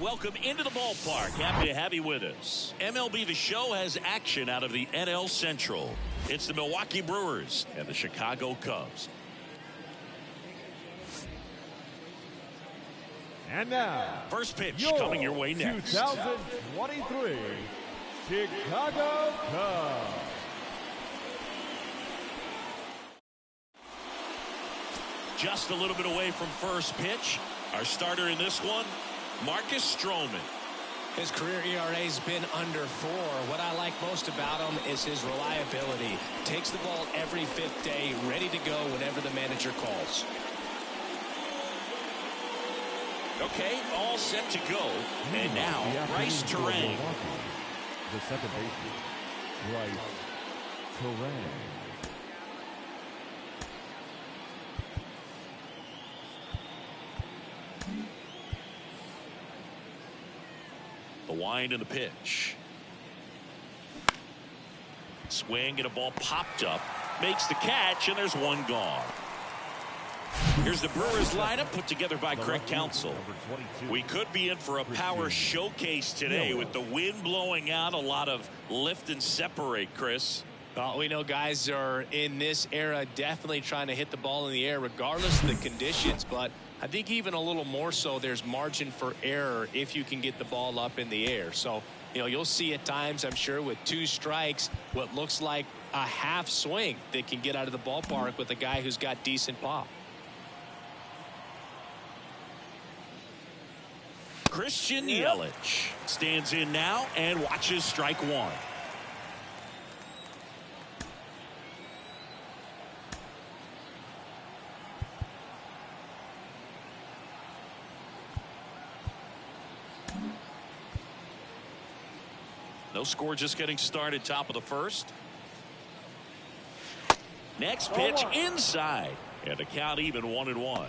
welcome into the ballpark. Happy to have you with us. MLB The Show has action out of the NL Central. It's the Milwaukee Brewers and the Chicago Cubs. And now, first pitch coming your way next. 2023 Chicago Cubs. Just a little bit away from first pitch. Our starter in this one, Marcus Stroman. His career ERA's been under 4. What I like most about him is his reliability. Takes the ball every 5th day, ready to go whenever the manager calls. Okay, all set to go. And now, Bryce Terang. The second baseman, Bryce Terang. The wind and the pitch. Swing and a ball popped up. Makes the catch, and there's one gone. Here's the Brewers lineup put together by Craig Counsell. We could be in for a power showcase today with the wind blowing out, a lot of lift and separate, Chris. We know guys are in this era definitely trying to hit the ball in the air regardless of the conditions, but I think even a little more so there's margin for error if you can get the ball up in the air. So, you'll see at times, I'm sure, with 2 strikes, what looks like a half swing that can get out of the ballpark with a guy who's got decent pop. Christian Yelich stands in now and watches strike 1. No score, just getting started, top of the first. Next pitch inside, and the count even 1-1.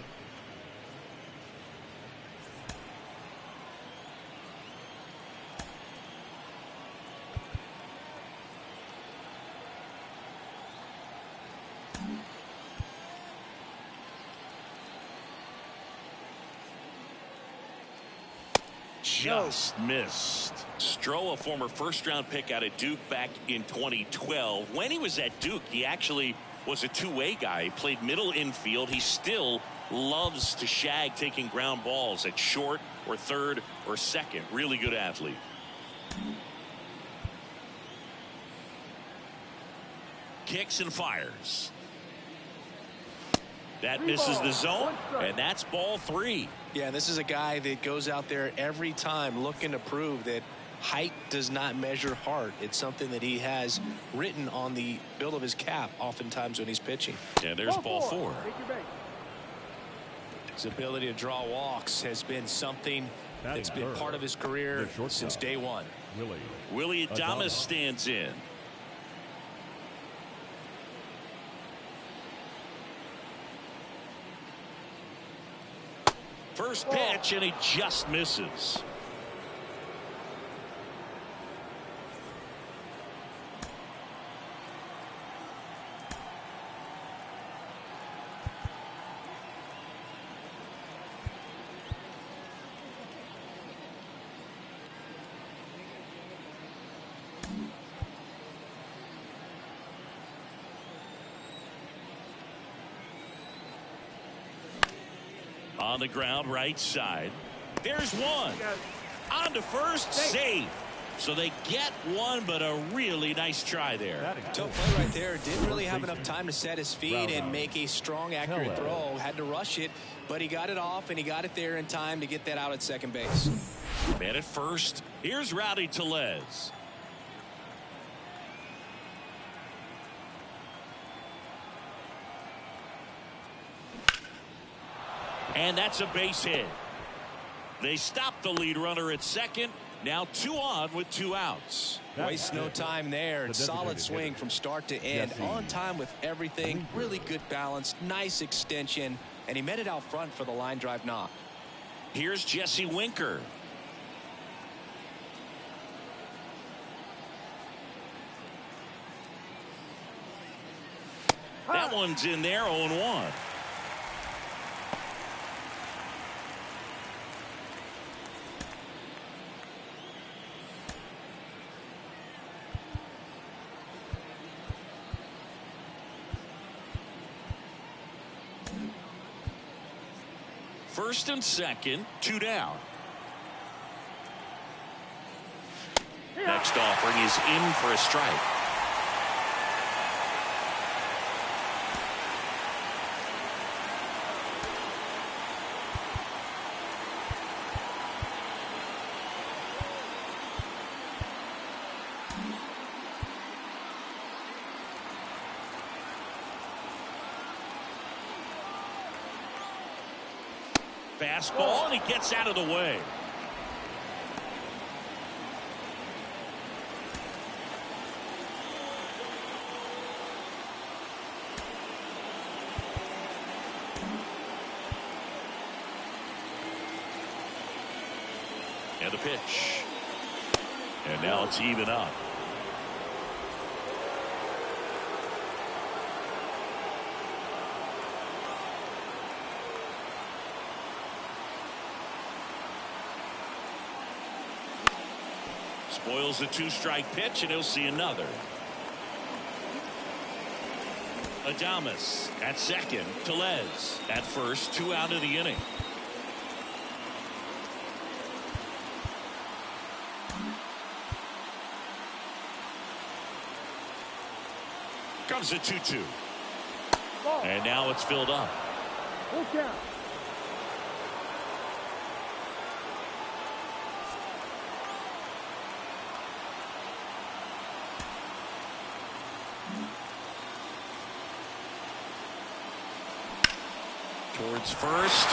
Just missed. Stroh, a former first-round pick out of Duke back in 2012. When he was at Duke, he actually was a two-way guy. He played middle infield. He still loves to shag taking ground balls at short or third or second. Really good athlete. Kicks and fires. That misses the zone, and that's ball 3. Yeah, this is a guy that goes out there every time looking to prove that height does not measure heart. It's something that he has written on the build of his cap oftentimes when he's pitching. And there's ball 4. His ability to draw walks has been something that's been part of his career since day one. Willie Adames stands in. First pitch, and he just misses. On the ground, right side. There's one. On to first, safe. So they get one, but a really nice try there. Tough play right there. Didn't really have enough time to set his feet and make a strong, accurate throw. Had to rush it, but he got it off, and he got it there in time to get that out at second base. Man at first. Here's Rowdy Tellez. And that's a base hit. They stop the lead runner at second. Now 2 on with 2 outs. Waste no time there. Solid swing from start to end. On time with everything. Really good balance. Nice extension. And he met it out front for the line drive knock. Here's Jesse Winker. That one's in there, 0-1. First and second, 2 down. Next offering is in for a strike. Fastball, and he gets out of the way. And the pitch. And now it's even up. Spoils the 2-strike pitch, and he'll see another. Adames at second. Tellez at first. 2 out of the inning. Comes the 2-2. And now it's filled up. Okay. Towards first.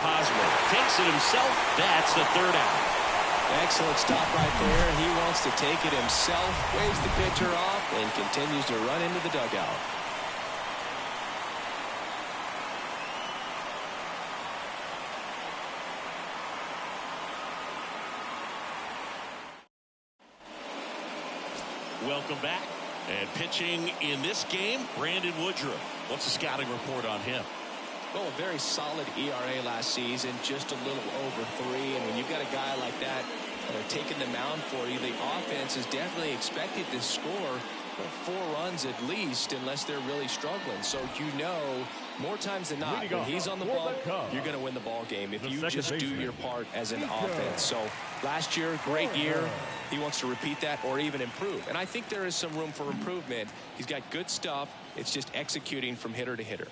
Hosmer takes it himself. That's the 3rd out. Excellent stop right there. He wants to take it himself, waves the pitcher off, and continues to run into the dugout. Welcome back. And pitching in this game, Brandon Woodruff. What's the scouting report on him? Well, a very solid ERA last season, just a little over 3. And when you've got a guy like that taking the mound for you, the offense is definitely expected to score 4 runs at least, unless they're really struggling. So more times than not, when he's on the ball, you're going to win the ball game if you just do your part as an offense. So last year, great year. He wants to repeat that or even improve. And I think there is some room for improvement. He's got good stuff. It's just executing from hitter to hitter.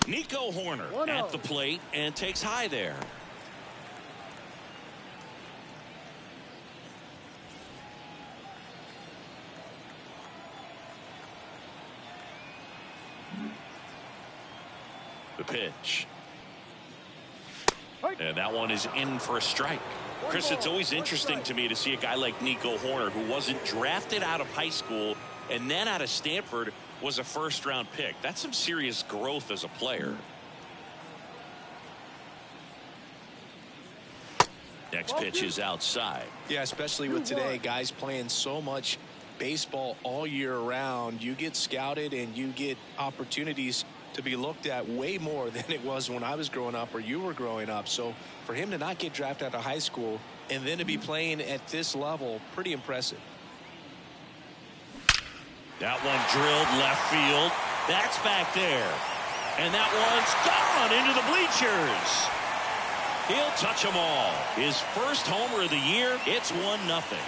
Nico Horner at the plate and takes high there. The pitch. And that one is in for a strike. Chris, it's always interesting to me to see a guy like Nico Horner, who wasn't drafted out of high school and then out of Stanford, was a 1st-round pick. That's some serious growth as a player. Next pitch is outside. Yeah, especially with today, guys playing so much baseball all year round. You get scouted and you get opportunities to be looked at way more than it was when I was growing up or you were growing up. So for him to not get drafted out of high school and then to be playing at this level, pretty impressive. That one drilled left field. That's back there. And that one's gone into the bleachers. He'll touch them all. His first homer of the year. It's 1-0.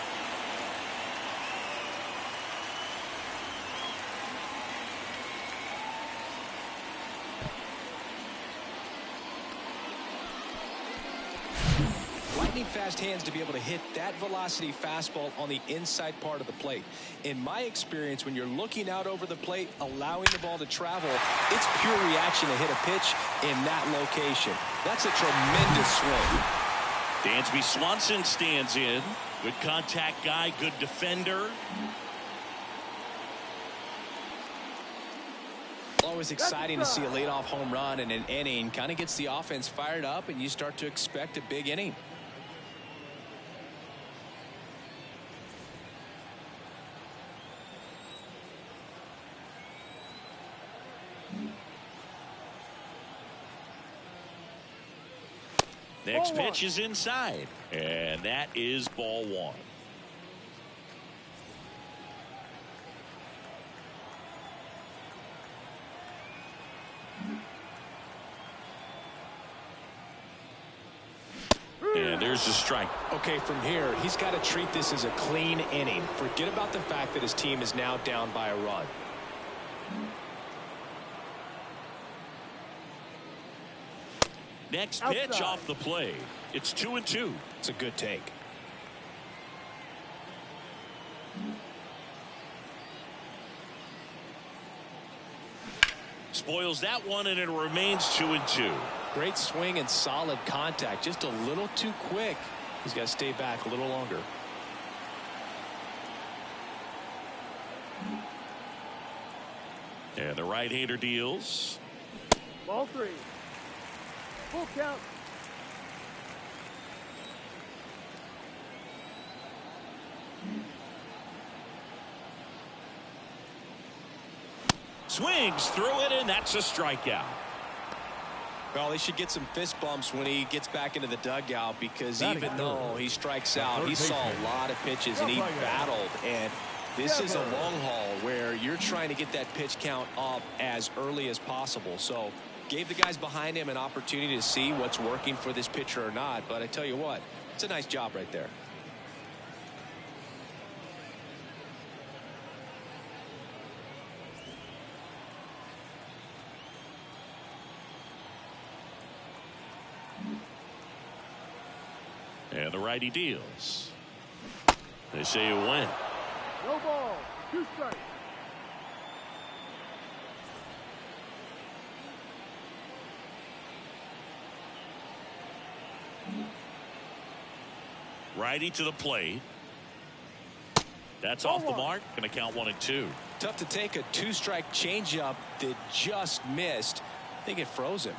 Fast hands to be able to hit that velocity fastball on the inside part of the plate. In my experience, when you're looking out over the plate, allowing the ball to travel, it's pure reaction to hit a pitch in that location. That's a tremendous swing. Dansby Swanson stands in. Good contact guy, good defender. Always exciting to see a leadoff home run in an inning. Kind of gets the offense fired up, and you start to expect a big inning. Next pitch is inside, and that is ball 1. And there's the strike. Okay, from here, he's got to treat this as a clean inning. Forget about the fact that his team is now down by a run. Next pitch off the plate. It's 2-2. It's a good take. Spoils that one, and it remains 2-2. Great swing and solid contact. Just a little too quick. He's got to stay back a little longer. And the right-hander deals. Ball 3. Full count. Swings through it, and that's a strikeout. Well, he should get some fist bumps when he gets back into the dugout, because even though he strikes out, he saw a lot of pitches and he battled. And this is a long haul where you're trying to get that pitch count up as early as possible. So gave the guys behind him an opportunity to see what's working for this pitcher or not. But I tell you what, it's a nice job right there. And the righty deals. They say you win. No ball. 2 strikes. Righty to the plate. That's off the mark. Going to count 1-2. Tough to take a 2-strike changeup that just missed. I think it froze him.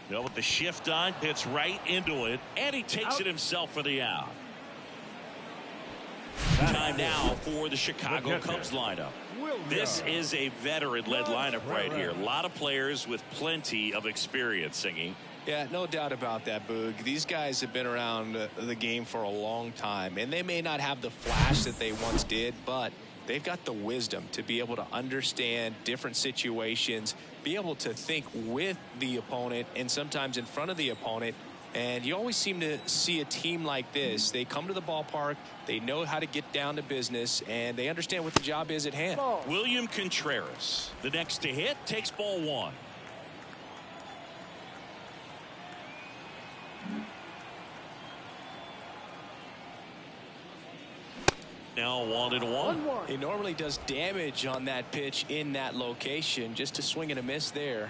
Well, with the shift on, hits right into it, and he takes it himself for the out. Time now for the Chicago Cubs lineup. This is a veteran-led lineup right here. A lot of players with plenty of experience, Singing. Yeah, no doubt about that, Boog. These guys have been around the game for a long time, and they may not have the flash that they once did, but they've got the wisdom to be able to understand different situations, be able to think with the opponent and sometimes in front of the opponent. And you always seem to see a team like this. They come to the ballpark, they know how to get down to business, and they understand what the job is at hand. William Contreras, the next to hit, takes ball 1. Now 1-1. He normally does damage on that pitch in that location. Just a swing and a miss there.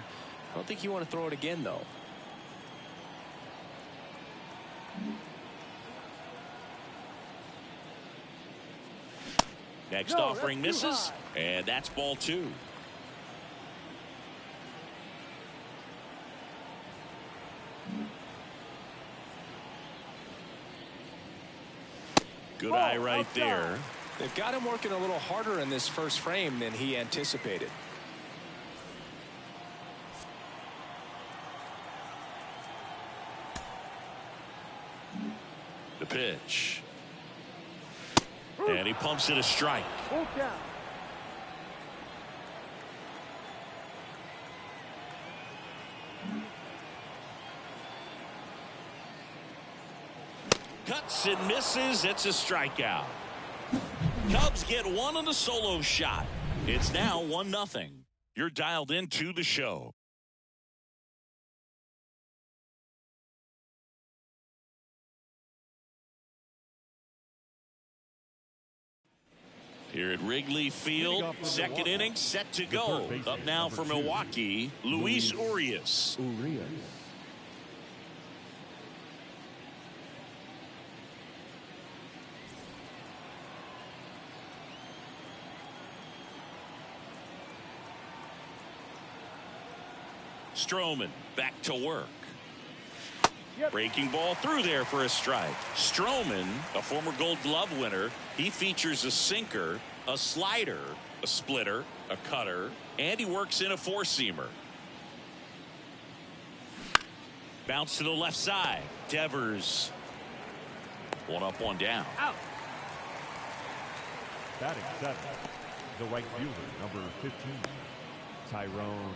I don't think you want to throw it again, though. Next offering misses, and that's ball 2. Good eye right there. They've got him working a little harder in this first frame than he anticipated. The pitch. And he pumps it a strike. Full count. Cuts and misses. It's a strikeout. Cubs get one on the solo shot. It's now 1-0. You're dialed into the show. Here at Wrigley Field, second inning set to go. Up now for Milwaukee, Luis Urias. Stroman back to work. Breaking ball through there for a strike. Stroman, a former Gold Glove winner, he features a sinker, a slider, a splitter, a cutter, and he works in a four-seamer. Bounce to the left side. Devers. One up, one down. Out. Batting 7, the right fielder, number 15, Tyrone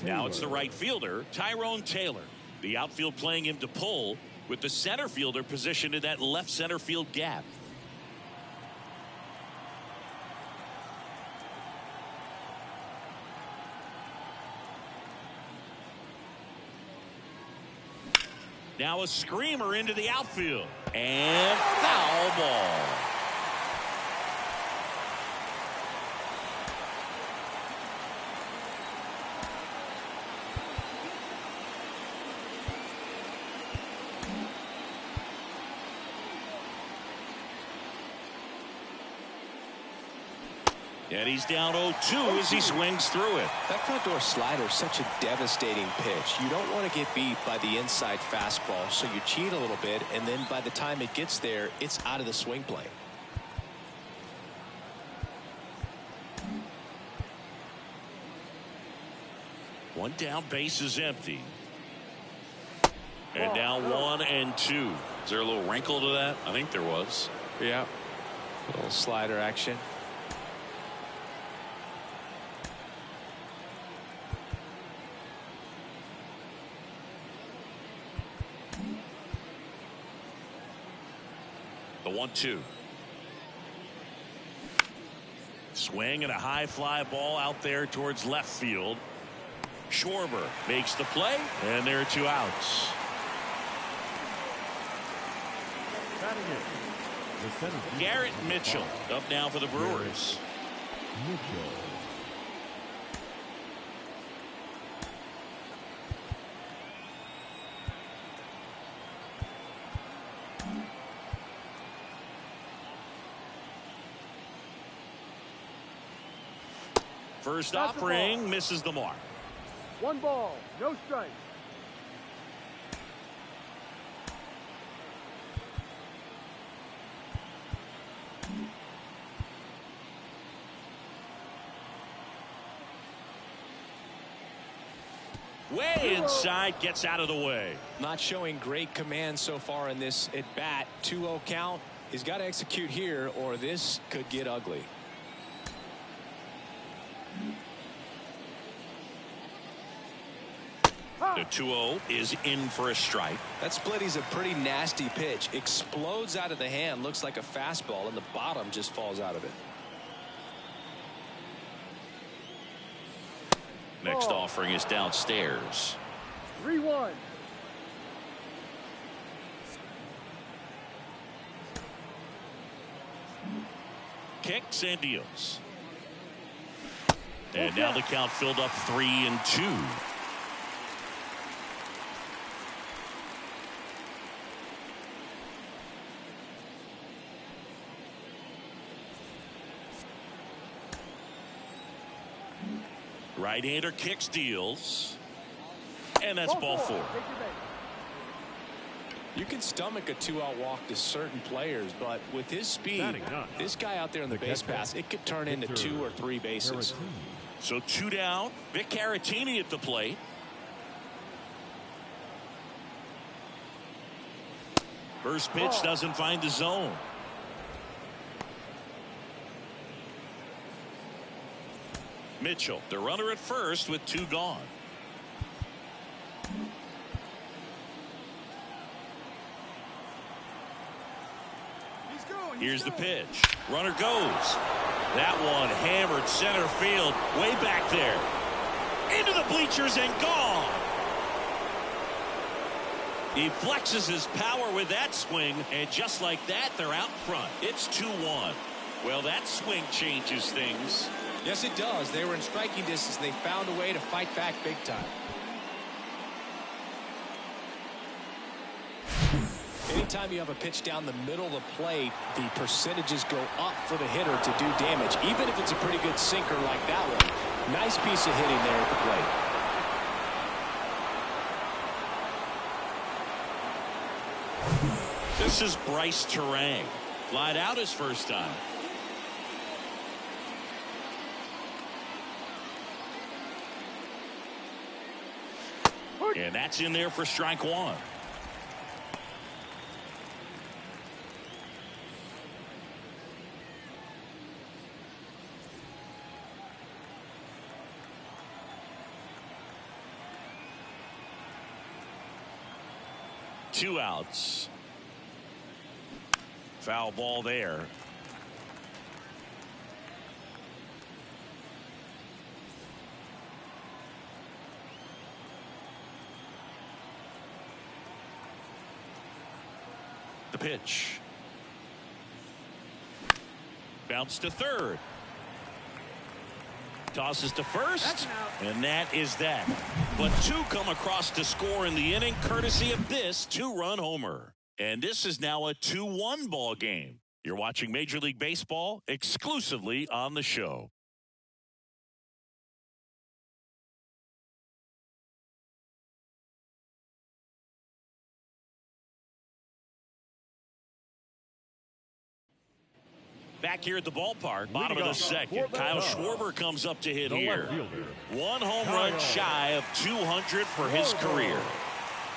Now it's the right fielder, Tyrone Taylor. The outfield playing him to pull, with the center fielder positioned in that left center field gap. Now a screamer into the outfield. And foul ball. And he's down 0-2 as he swings through it. That front door slider is such a devastating pitch. You don't want to get beat by the inside fastball, so you cheat a little bit, and then by the time it gets there, it's out of the swing plane. One down, base is empty. And now 1-2. Is there a little wrinkle to that? I think there was. Yeah. A little slider action. The 1-2. Swing and a high fly ball out there towards left field. Schwarber makes the play, and there are 2 outs. Garrett Mitchell up now for the Brewers. First offering misses the mark. 1 ball, no strike. Way inside, gets out of the way. Not showing great command so far in this at bat. 2-0 count. He's got to execute here, or this could get ugly. The 2-0 is in for a strike. That splitty's a pretty nasty pitch. Explodes out of the hand. Looks like a fastball, and the bottom just falls out of it. Next offering is downstairs. 3-1. Kicks and deals. And now the count filled up 3-2. Right-hander kicks, deals. And that's ball 4. You can stomach a 2-out walk to certain players, but with his speed, this guy out there in the base pass, it could turn into 2 or 3 bases. So 2 down. Vic Caratini at the plate. First pitch doesn't find the zone. Mitchell, the runner at first with 2 gone. Here's the pitch. Runner goes. That one hammered center field, way back there. Into the bleachers and gone. He flexes his power with that swing, and just like that, they're out front. It's 2-1. Well, that swing changes things. Yes, it does. They were in striking distance. They found a way to fight back big time. Anytime you have a pitch down the middle of the plate, the percentages go up for the hitter to do damage, even if it's a pretty good sinker like that one. Nice piece of hitting there at the plate. This is Bryce Terang. Flied out his first time. And that's in there for strike 1. 2 outs. Foul ball there. The pitch. Bounce to third. Tosses to first. And that is that. But 2 come across to score in the inning, courtesy of this 2-run homer. And this is now a 2-1 ball game. You're watching Major League Baseball exclusively on the show. Back here at the ballpark, bottom of the second. Kyle Schwarber comes up to hit here. 1 home run shy of 200 for his career.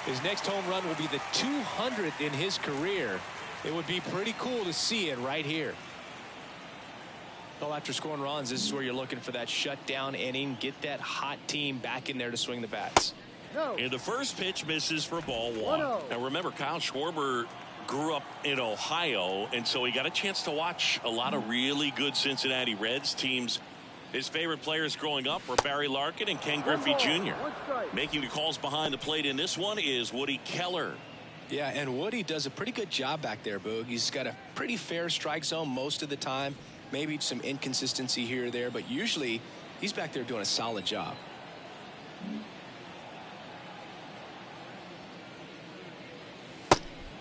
His next home run will be the 200th in his career. It would be pretty cool to see it right here. Well, after scoring runs, this is where you're looking for that shutdown inning. Get that hot team back in there to swing the bats. And the first pitch misses for ball 1. Now remember, Kyle Schwarber grew up in Ohio, and so he got a chance to watch a lot of really good Cincinnati Reds teams. His favorite players growing up were Barry Larkin and Ken Griffey Jr. Making the calls behind the plate in this one is Woody Keller. Yeah, and Woody does a pretty good job back there, Boog. He's got a pretty fair strike zone most of the time. Maybe some inconsistency here or there, but usually he's back there doing a solid job.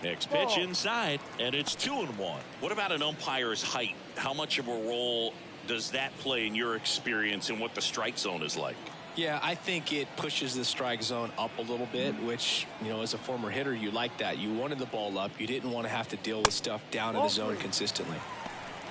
Next pitch inside, and it's 2-1. What about an umpire's height? How much of a role does that play in your experience and what the strike zone is like? Yeah, I think it pushes the strike zone up a little bit, which, you know, as a former hitter, you like that. You wanted the ball up. You didn't want to have to deal with stuff down in the zone consistently.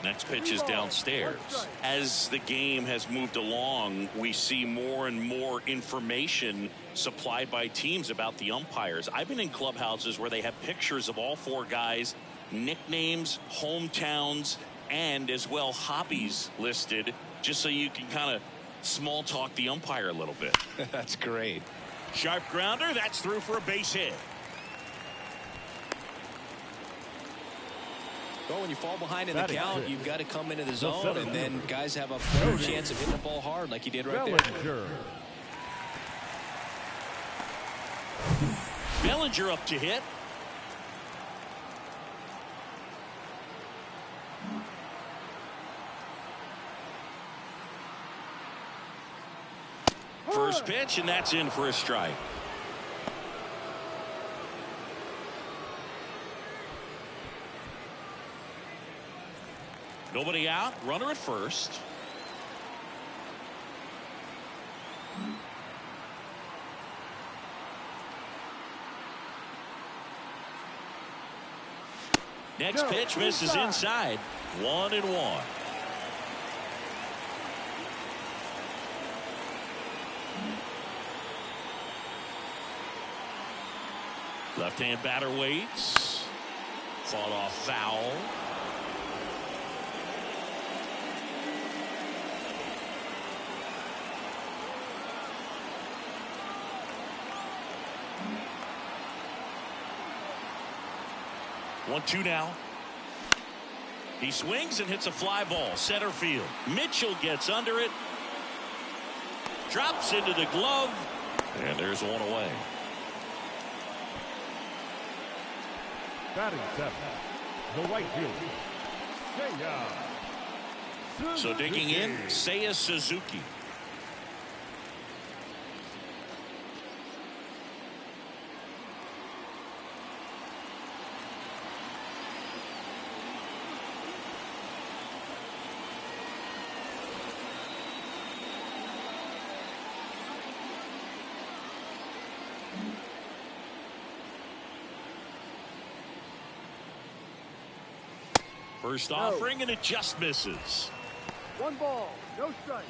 Next pitch is downstairs. As the game has moved along, we see more and more information supplied by teams about the umpires. I've been in clubhouses where they have pictures of all 4 guys, nicknames, hometowns, and as well hobbies listed, just so you can kind of small talk the umpire a little bit. That's great. Sharp grounder, that's through for a base hit. Well, when you fall behind in the count, you've got to come into the zone, and then guys have a better chance of hitting the ball hard like you did right there. Bellinger up to hit. First pitch, and that's in for a strike. Nobody out, runner at first. Next pitch misses inside. 1-1. Left-hand batter waits. Fought off foul. One, 2 now. He swings and hits a fly ball. Center field. Mitchell gets under it. Drops into the glove. And there's one away. Batting 7, the right fielder, Seiya. So digging in, Seiya Suzuki. First offering, and it just misses. 1 ball, no strike.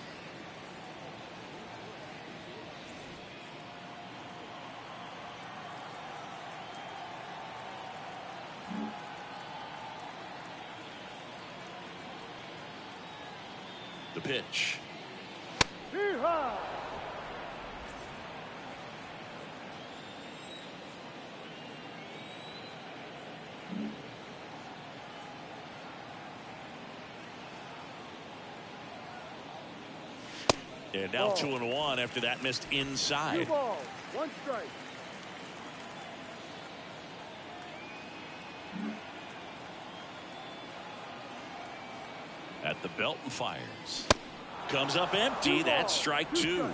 The pitch. Yeehaw! And now 2-1 after that missed 2 inside. balls, 1 strike. At the belt and fires. Comes up empty. 2 That's balls, strike 2 2. strikes.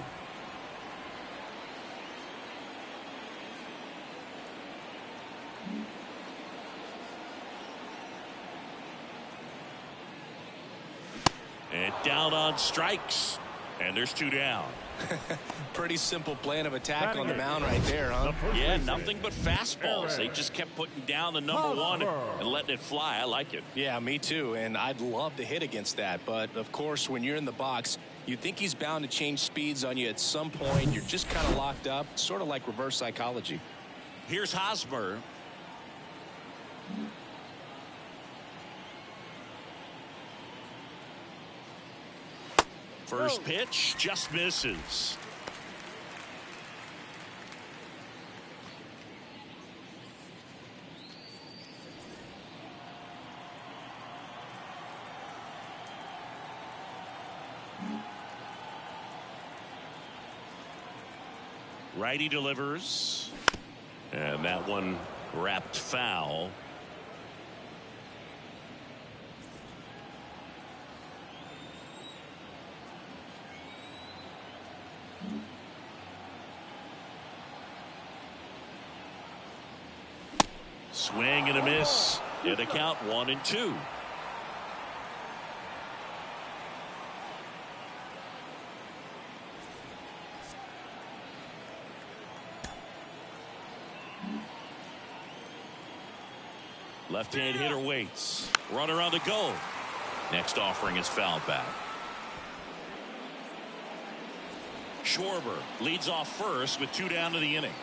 And down on strikes. And there's 2 down. Pretty simple plan of attack on the mound right there, huh? Yeah, nothing but fastballs. They just kept putting down the number 1 and letting it fly. I like it. Yeah, me too. And I'd love to hit against that. But, of course, when you're in the box, you think he's bound to change speeds on you at some point. You're just kind of locked up, sort of like reverse psychology. Here's Hosmer. First pitch just misses. Righty delivers. And that one wrapped foul. Swing and a miss. And the count 1-2. Left-hand hitter waits. Runner on the go. Next offering is fouled back. Schwarber leads off first with 2 down to the inning.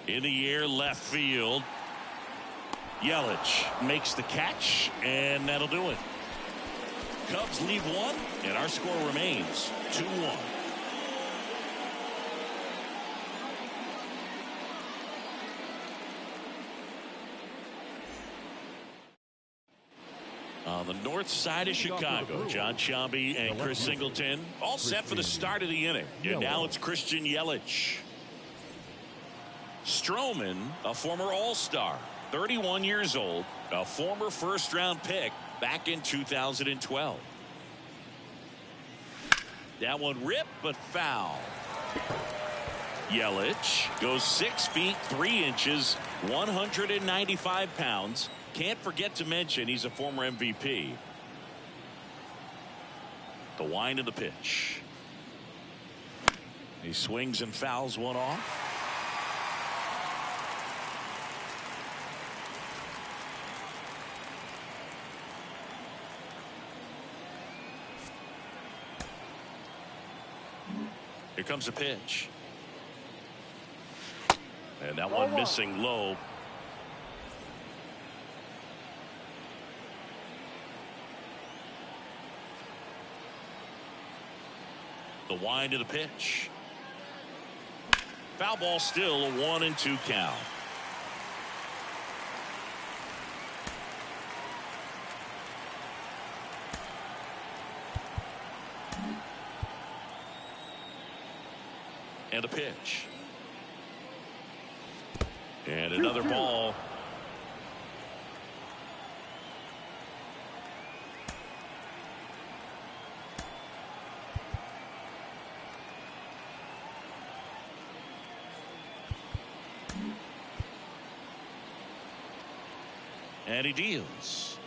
In the air, left field. Yelich makes the catch, and that'll do it. Cubs leave 1, and our score remains 2-1. On the north side of Chicago, John Sciambi and Chris Singleton all set for the start of the inning. And now it's Christian Yelich. Stroman, a former All-Star, 31 years old, a former first-round pick back in 2012. That one ripped, but foul. Yelich goes 6 feet 3 inches, 195 pounds. Can't forget to mention he's a former MVP. The wind of the pitch. He swings and fouls one off. Here comes a pitch. And that one missing low. The wind of the pitch. Foul ball, still a 1-2 count. And a pitch. And another ball. And he deals.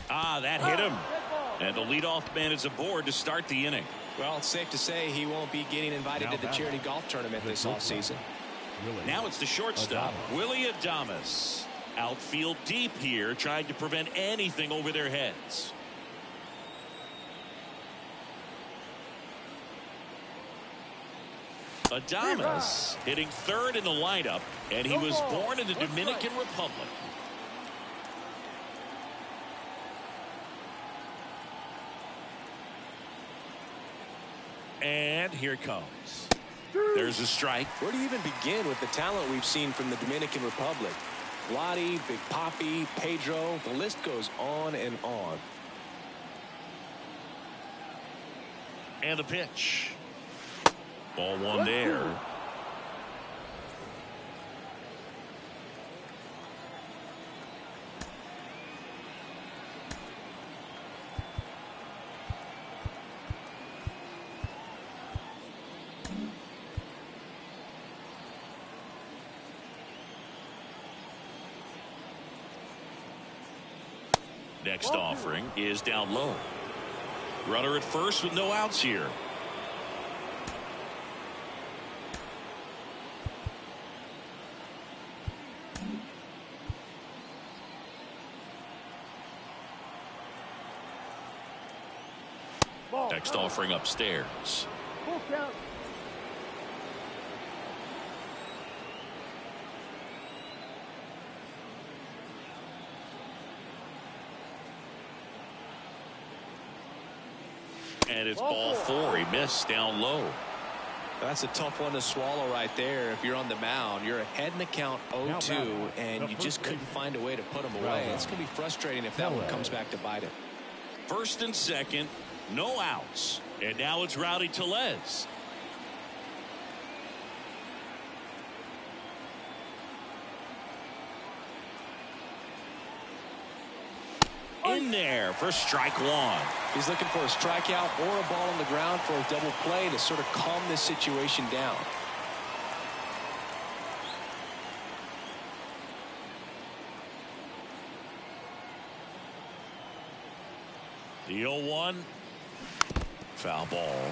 That hit him. And the leadoff man is aboard to start the inning. Well, it's safe to say he won't be getting invited to the charity golf tournament this offseason. Now it's the shortstop, Willie Adames. Outfield deep here, trying to prevent anything over their heads. Adames hitting third in the lineup, and he was born in the Dominican Republic. And here it comes. There's a strike. Where do you even begin with the talent we've seen from the Dominican Republic? Lottie, Big Papi, Pedro. The list goes on and on. And the pitch. Ball one there. Next offering is down low. Runner at first with no outs here. Next offering upstairs. Full count. And it's ball four. He missed down low. That's a tough one to swallow right there. If you're on the mound, you're ahead in the count 0-2, and you just couldn't find a way to put him away. It's going to be frustrating if that one comes back to bite him. First and second, no outs. And now it's Rowdy Tellez. In there for strike one. He's looking for a strikeout or a ball on the ground for a double play to sort of calm this situation down. The 0-1. Foul ball.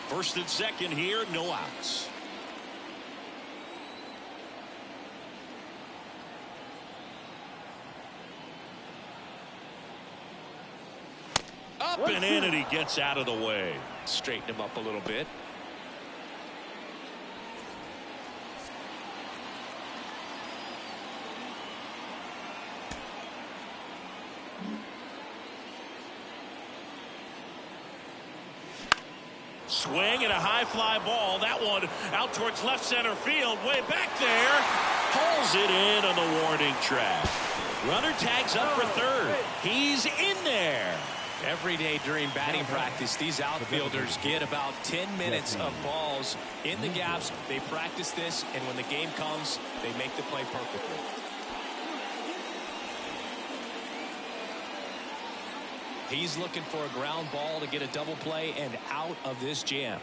First and second here, no outs. Up and in, and he gets out of the way. Straighten him up a little bit. Swing and a high fly ball. That one out towards left center field. Way back there. Hauls it in on the warning track. Runner tags up for third. He's in there. Every day during batting practice, these outfielders get about 10 minutes of balls in the gaps. They practice this, and when the game comes, they make the play perfectly. He's looking for a ground ball to get a double play and out of this jam.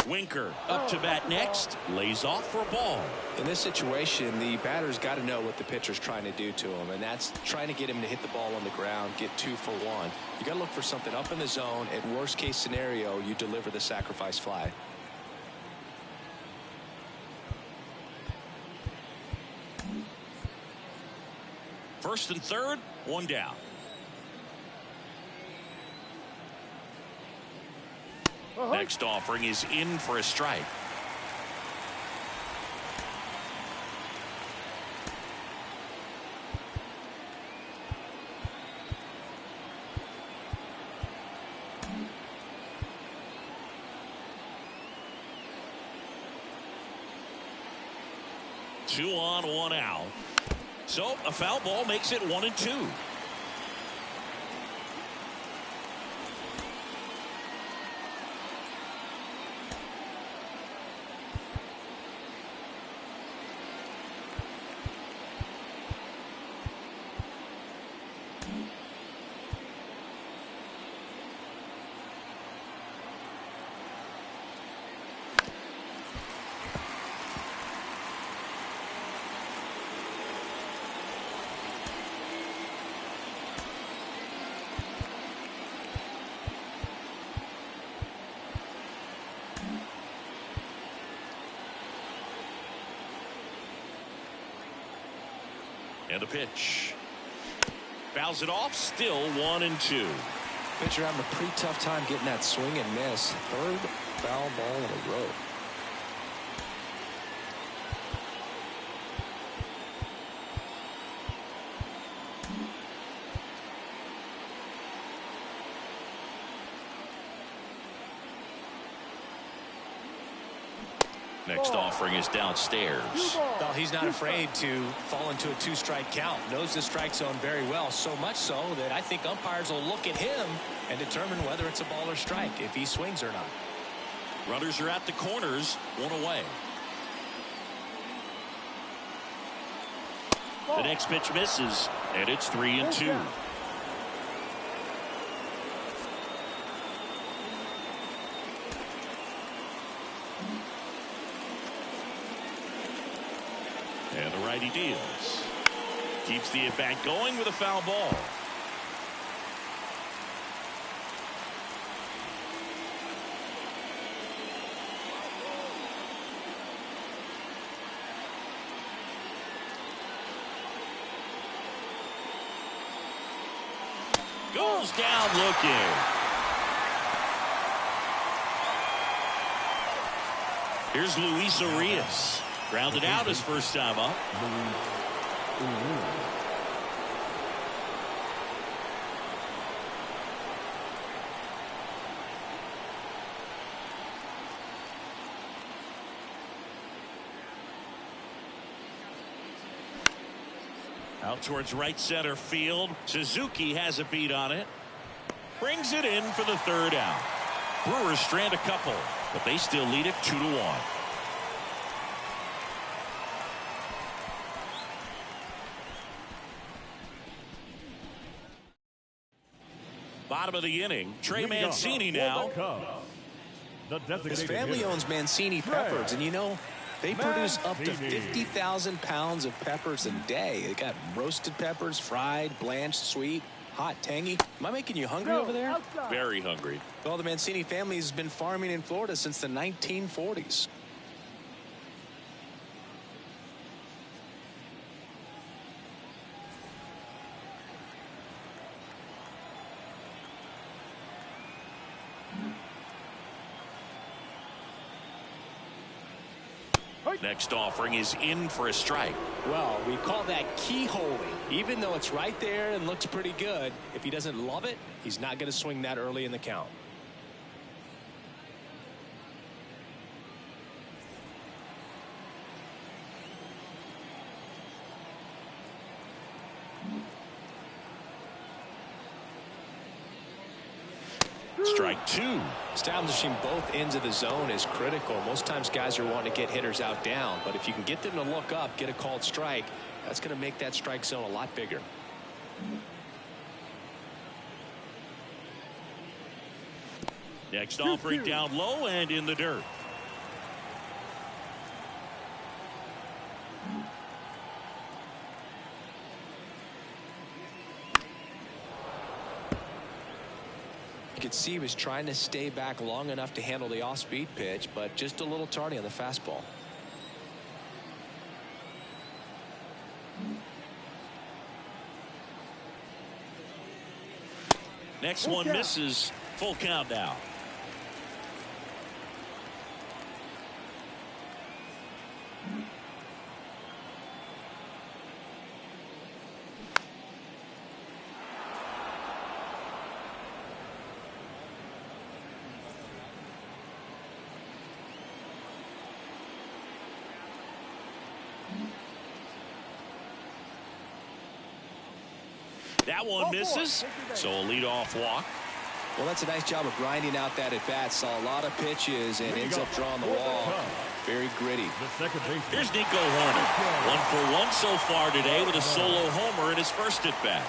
Winker up to bat next. Lays off for a ball. In this situation, the batter's got to know what the pitcher's trying to do to him, and that's trying to get him to hit the ball on the ground, get 2 for 1. You got to look for something up in the zone. At worst case scenario, you deliver the sacrifice fly. First and third, one down. Next offering is in for a strike. Two on, one out. So a foul ball makes it 1-2. And the pitch. Fouls it off. Still 1-2. Pitcher having a pretty tough time getting that swing and miss. Third foul ball in a row. Next offering is downstairs. Well, he's not afraid to fall into a 2-strike count. Knows the strike zone very well, so much so that I think umpires will look at him and determine whether it's a ball or strike, if he swings or not. Runners are at the corners, 1 away. The next pitch misses, and it's 3-2. And the righty deals. Keeps the at-bat going with a foul ball. Goes down looking. Here's Luis Urias. Grounded out his first time up. Out towards right center field. Suzuki has a beat on it. Brings it in for the third out. Brewers strand a couple, but they still lead it 2-1. Bottom of the inning. Trey Mancini now. His family owns Mancini Peppers, and you know, they produce up to 50,000 pounds of peppers a day. They got roasted peppers, fried, blanched, sweet, hot, tangy. Am I making you hungry over there? Very hungry. Well, the Mancini family has been farming in Florida since the 1940s. Next offering is in for a strike. Well, we call that keyholing. Even though it's right there and looks pretty good, if he doesn't love it, he's not going to swing that early in the count. Strike 2. Establishing both ends of the zone is critical. Most times guys are wanting to get hitters out down, but if you can get them to look up, get a called strike, that's going to make that strike zone a lot bigger. Next offering down low and in the dirt. You could see he was trying to stay back long enough to handle the off-speed pitch, but just a little tardy on the fastball. Next one misses. Full count now. That one misses, so a leadoff walk. Well, that's a nice job of grinding out that at-bat. Saw a lot of pitches and ends up drawing the wall. Very gritty. Here's Nico Horner. 1 for 1 so far today with a solo homer in his first at-bat.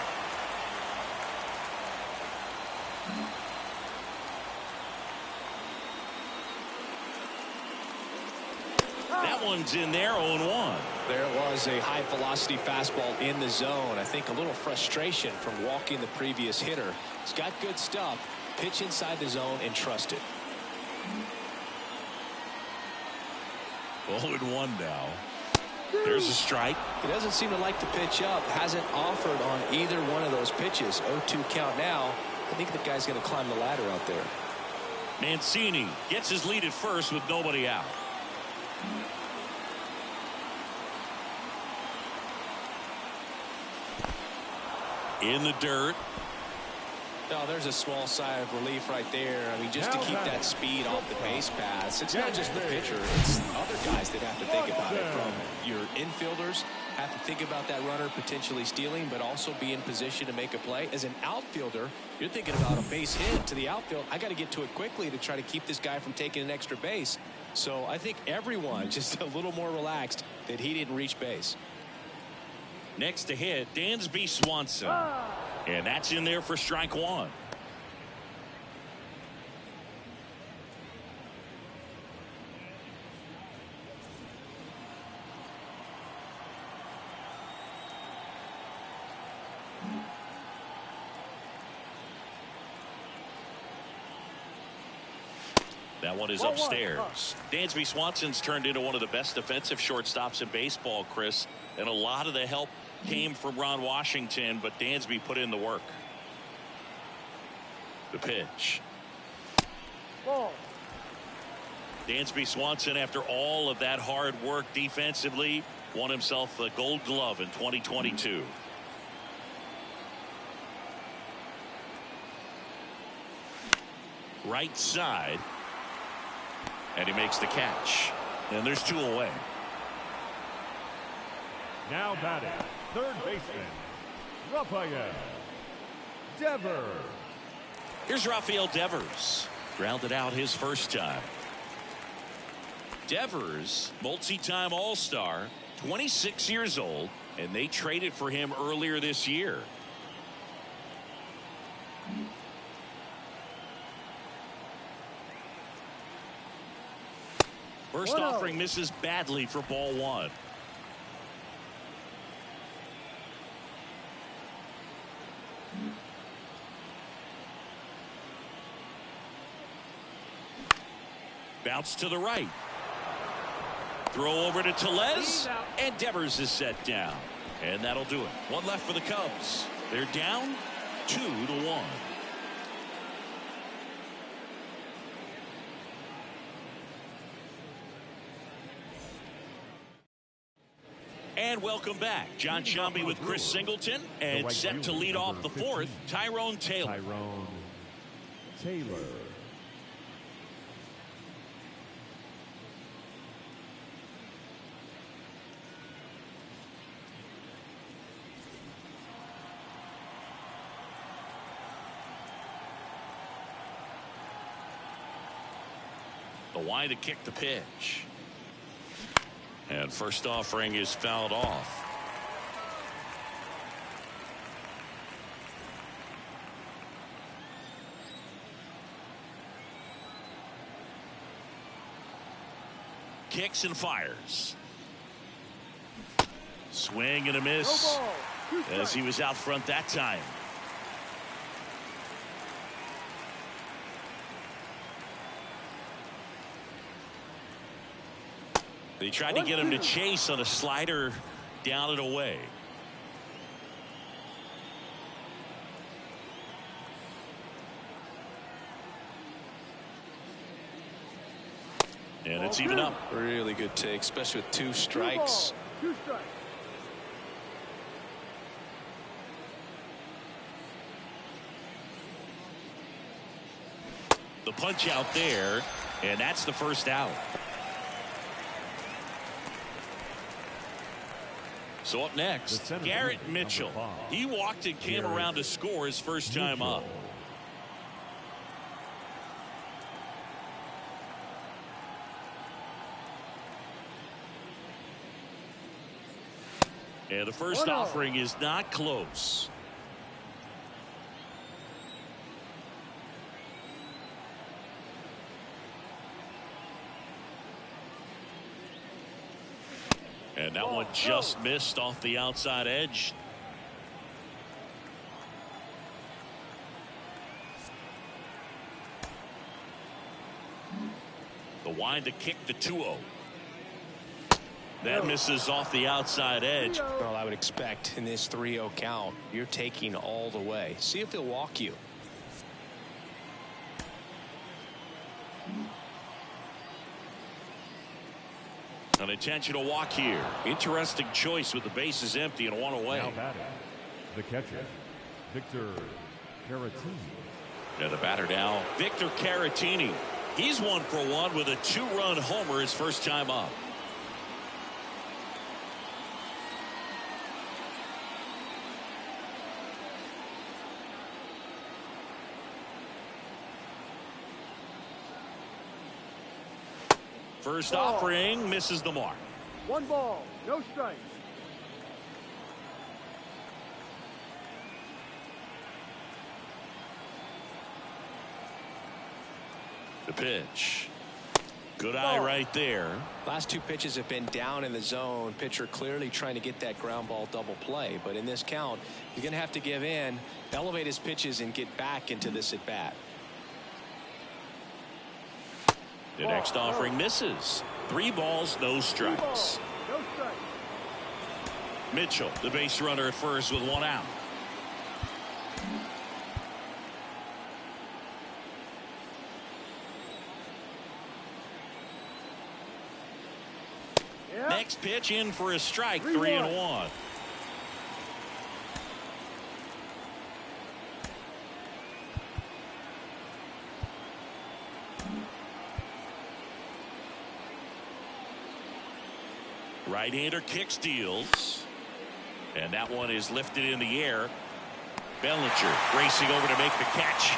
That one's in there, 0-1. There was a high-velocity fastball in the zone. I think a little frustration from walking the previous hitter. He's got good stuff. Pitch inside the zone and trust it. 0-1 now. There's a strike. He doesn't seem to like the pitch up. Hasn't offered on either one of those pitches. 0-2 count now. I think the guy's going to climb the ladder out there. Mancini gets his lead at first with nobody out. In the dirt. Oh, there's a small sigh of relief right there. I mean, just to keep that speed off the base paths. It's not just the pitcher. It's other guys that have to think about it. From your infielders have to think about that runner potentially stealing, but also be in position to make a play. As an outfielder, you're thinking about a base hit to the outfield. I got to get to it quickly to try to keep this guy from taking an extra base. So I think everyone just a little more relaxed that he didn't reach base. Next to hit, Dansby Swanson. And that's in there for strike one. That one is upstairs. Dansby Swanson's turned into one of the best defensive shortstops in baseball, Chris. And a lot of the help came from Ron Washington, but Dansby put in the work. The pitch. Dansby Swanson, after all of that hard work defensively, won himself a Gold Glove in 2022. Right side. And he makes the catch. And there's two away. Now batting, third baseman, Rafael Devers. Here's Rafael Devers. Grounded out his first time. Devers, multi-time All-Star, 26 years old, and they traded for him earlier this year. First offering misses badly for ball one. Bounce to the right. Throw over to Tellez, and Devers is set down. And that'll do it. One left for the Cubs. They're down 2-1. And welcome back. John Sciambi with Chris Singleton, and set to lead off the fourth, Tyrone Taylor. The wide to kick the pitch. And first offering is fouled off. Kicks and fires. Swing and a miss as he was out front that time. They tried to get him to chase on a slider down and away. And it's even up. Really good take, especially with two strikes. The punch out there, and that's the first out. So up next, Garrett Mitchell. He walked and came around to score his first time up. And the first offering is not close. And that one just missed off the outside edge. The wind to kick the 2-0. That misses off the outside edge. Well, I would expect in this 3-0 count, you're taking all the way. See if he'll walk you. An intentional walk here. Interesting choice with the bases empty and one away. Now batting, the catcher, Victor Caratini. Yeah, the batter now, Victor Caratini. He's 1 for 1 with a 2-run homer his first time up. First offering misses the mark. 1 ball, no strikes. The pitch. Good eye right there. Last 2 pitches have been down in the zone. Pitcher clearly trying to get that ground ball double play. But in this count, he's going to have to give in, elevate his pitches, and get back into this at bat. The next offering misses. 3 balls, no strikes. No strikes. Mitchell, the base runner at first with 1 out. Yep. Next pitch in for a strike, 3-1. 3-1. Right-hander kick steals. And that one is lifted in the air. Bellinger racing over to make the catch.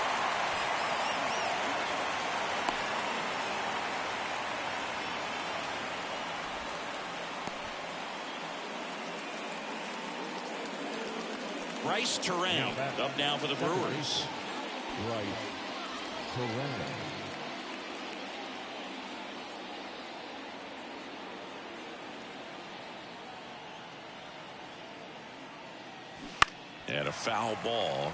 Bryce Terrain up now for the Brewers. Bryce Terrain. And a foul ball.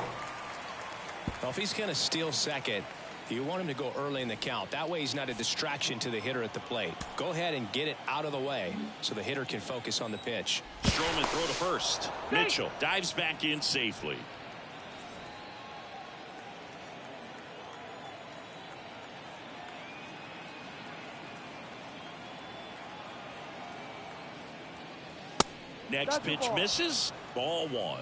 Well, if he's going to steal second, you want him to go early in the count. That way he's not a distraction to the hitter at the plate. Go ahead and get it out of the way so the hitter can focus on the pitch. Stroman throw to first. Mitchell dives back in safely. Next pitch misses. Ball 1.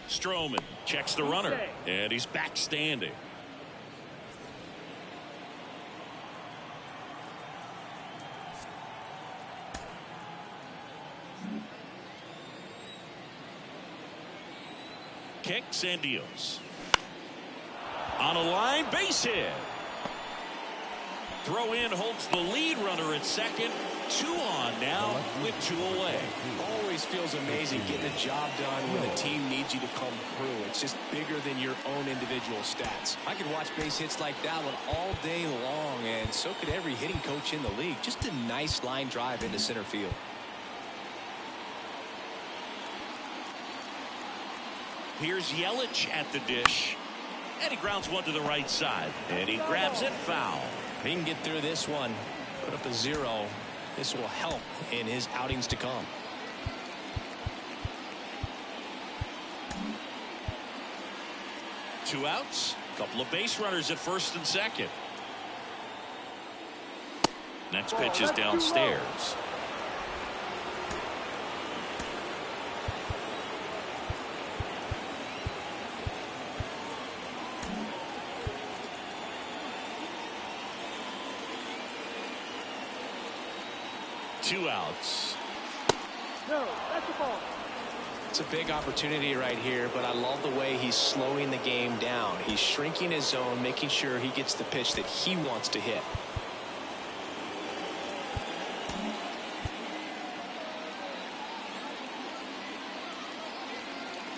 Stroman checks the runner, and he's back standing. Kicks and deals. On a line, base hit. Throw in holds the lead runner at second. 2 on now with 2 away. Always feels amazing getting the job done when the team needs you to come through. It's just bigger than your own individual stats. I could watch base hits like that one all day long, and so could every hitting coach in the league. Just a nice line drive into center field. Here's Yelich at the dish. And he grounds one to the right side. And he grabs it foul. If he can get through this one, put up a 0. This will help in his outings to come. Two outs. Couple of base runners at first and second. Next pitch is downstairs. Two outs. No, that's a ball. It's a big opportunity right here, but I love the way he's slowing the game down. He's shrinking his zone, making sure he gets the pitch that he wants to hit.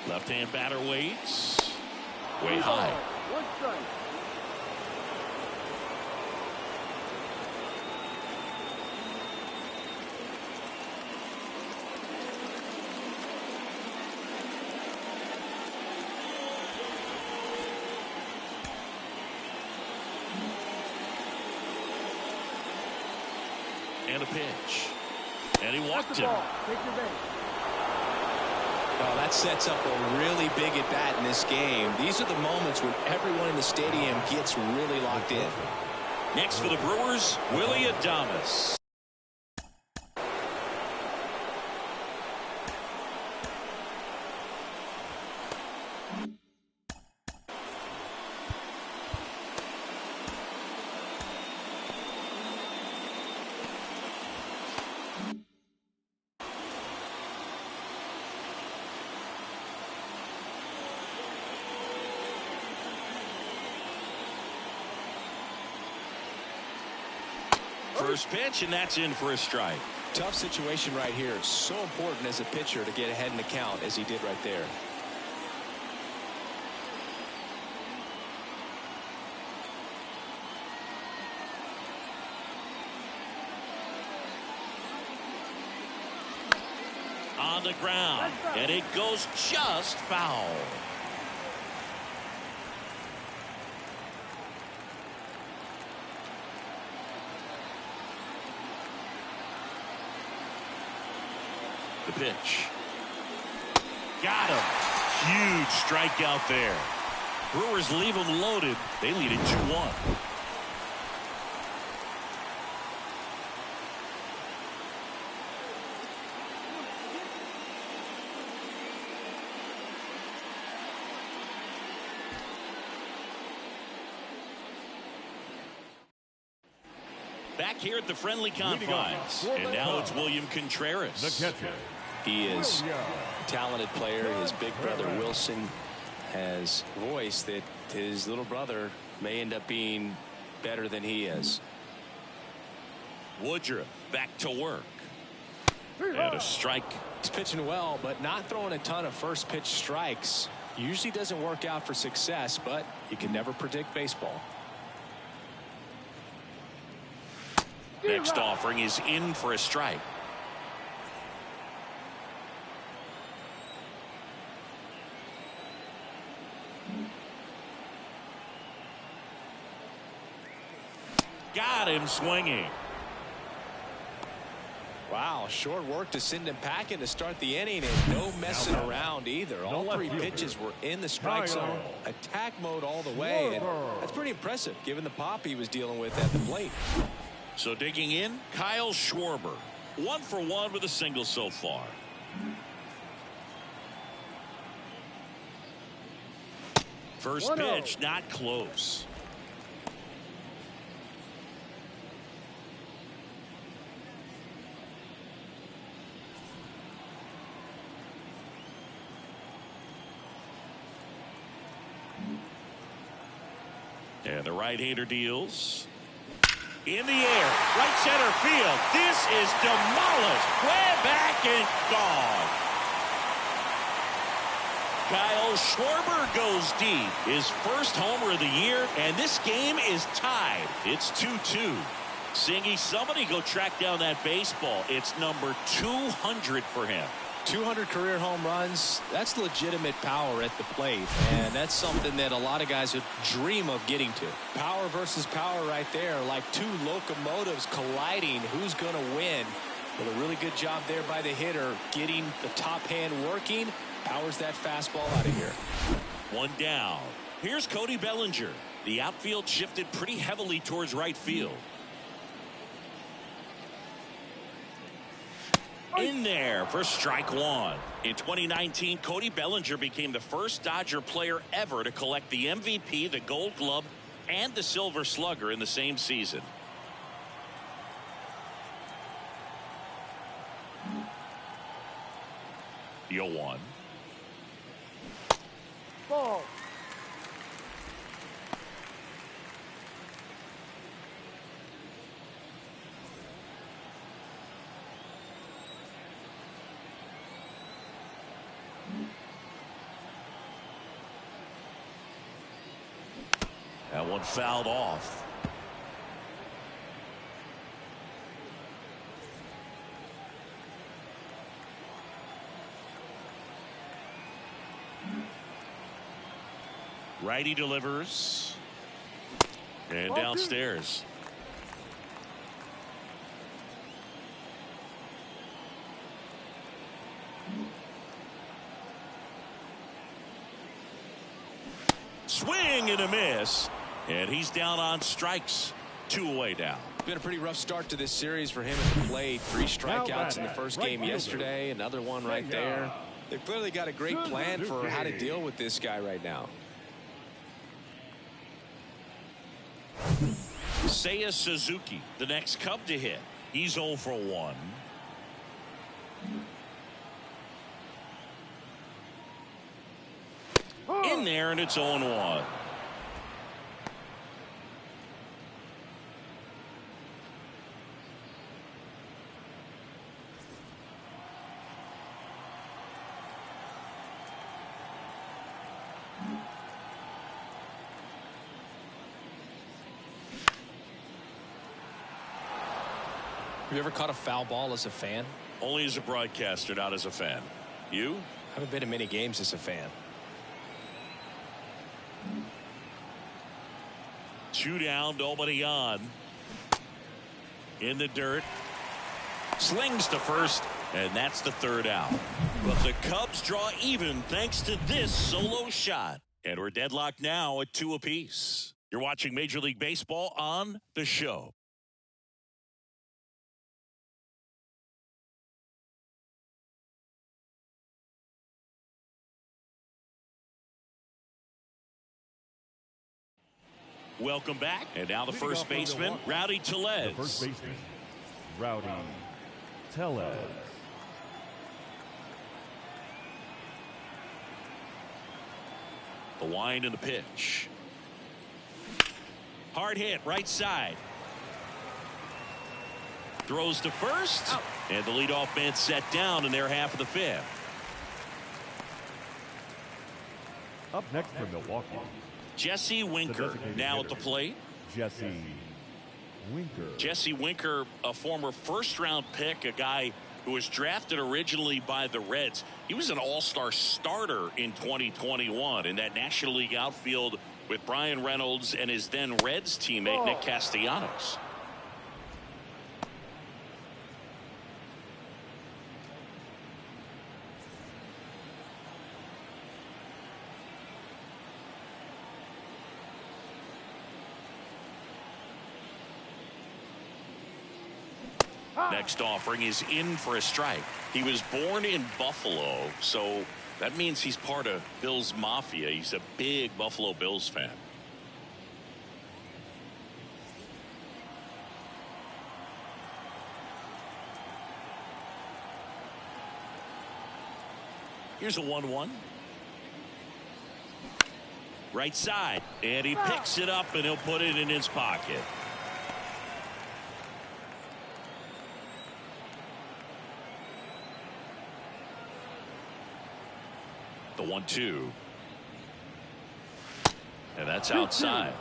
Left-hand batter waits. Way high. 1 strike. And a pitch. And he That's walked the him. ball. Take your base. Well, that sets up a really big at bat in this game. These are the moments when everyone in the stadium gets really locked in. Next for the Brewers, Willie Adames. First pitch, and that's in for a strike. Tough situation right here. So important as a pitcher to get ahead in the count as he did right there. On the ground, and it goes just foul. The pitch. Got him. Huge strikeout there. Brewers leave him loaded. They lead it 2-1. Back here at the friendly confines. And now it's William Contreras. The catcher. He is a talented player. His big brother Wilson has voiced that his little brother may end up being better than he is. Woodruff back to work. And a strike. He's pitching well, but not throwing a ton of first pitch strikes. Usually doesn't work out for success, but you can never predict baseball. Next offering is in for a strike. Got him swinging. Wow, short work to send him packing to start the inning, and no messing around either. All three pitches were in the strike zone, attack mode all the way, and that's pretty impressive given the pop he was dealing with at the plate. So digging in, Kyle Schwarber. 1 for 1 with a single so far. First pitch, not close. And the right-hander deals. In the air, right center field. This is demolished. Way back and gone. Kyle Schwarber goes deep. His first homer of the year, and this game is tied. It's 2-2. Singy, somebody go track down that baseball. It's number 200 for him. 200 career home runs, that's legitimate power at the plate, and that's something that a lot of guys would dream of getting to. Power versus power right there, like two locomotives colliding. Who's going to win? Well, a really good job there by the hitter, getting the top hand working. Powers that fastball out of here. One down. Here's Cody Bellinger. The outfield shifted pretty heavily towards right field. In there for strike one. In 2019, Cody Bellinger became the first Dodger player ever to collect the MVP, the Gold Glove, and the Silver Slugger in the same season. The 0-1. Ball. That one fouled off. Righty delivers. And downstairs. Swing and a miss. And he's down on strikes. 2 away now. Been a pretty rough start to this series for him at the plate. 3 strikeouts in the first game yesterday. Another one right there. They've clearly got a great plan for how to deal with this guy right now. Seiya Suzuki, the next Cub to hit. He's 0 for 1. In there, and it's 0-1. Have you ever caught a foul ball as a fan? Only as a broadcaster, not as a fan. You? Haven't been to many games as a fan. 2 down, nobody on. In the dirt. Slings to first, and that's the 3rd out. But the Cubs draw even thanks to this solo shot. And we're deadlocked now at 2 apiece. You're watching Major League Baseball on The Show. Welcome back. And now the first baseman, Rowdy Tellez. The first baseman, Rowdy Tellez. The wind and the pitch. Hard hit, right side. Throws to first. Out. And the leadoff man set down in their half of the 5th. Up next for Milwaukee, Jesse Winker now at the plate. Jesse Winker. Jesse Winker, a former first-round pick, a guy who was drafted originally by the Reds. He was an all-star starter in 2021 in that National League outfield with Brian Reynolds and his then Reds teammate Nick Castellanos. Next offering is in for a strike. He was born in Buffalo, so that means he's part of Bills Mafia. He's a big Buffalo Bills fan. Here's a 1-1. Right side, and he picks it up and he'll put it in his pocket. The 1-2. And that's outside.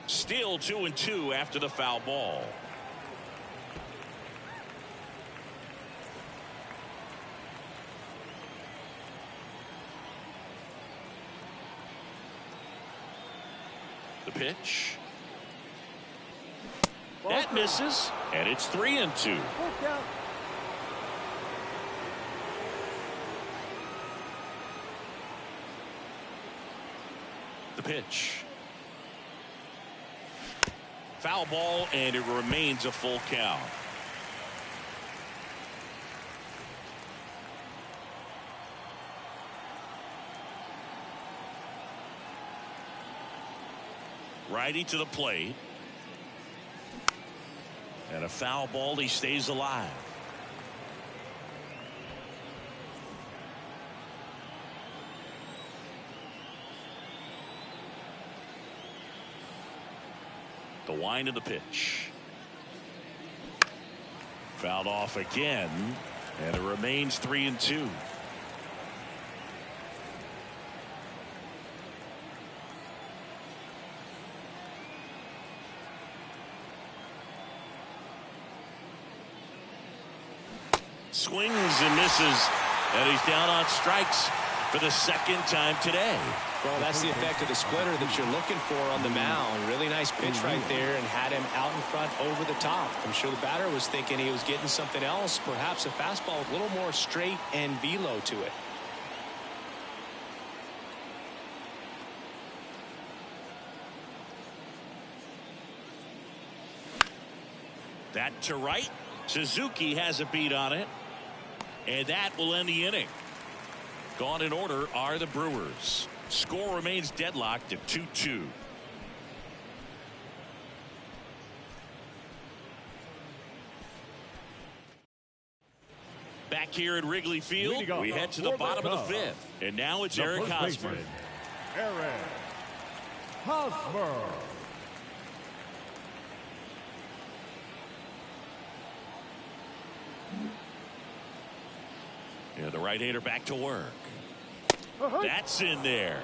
Still 2-2 after the foul ball. The pitch. That misses, and it's 3-2. The pitch. Foul ball, and it remains a full count. Righty to the plate. And a foul ball, he stays alive. The wind of the pitch. Fouled off again, and it remains 3-2. Swings and misses, and he's down on strikes. for the second time today. Well, that's the effect of the splitter that you're looking for on the mound. Really nice pitch right there and had him out in front over the top. I'm sure the batter was thinking he was getting something else, perhaps a fastball with a little more straight and velo to it. That to right. Suzuki has a beat on it. And that will end the inning. Gone in order are the Brewers. Score remains deadlocked at 2-2. Back here at Wrigley Field, we head to the bottom of the fifth. And now it's Eric Hosmer. Eric Hosmer. Yeah, the right-hander back to work. That's in there.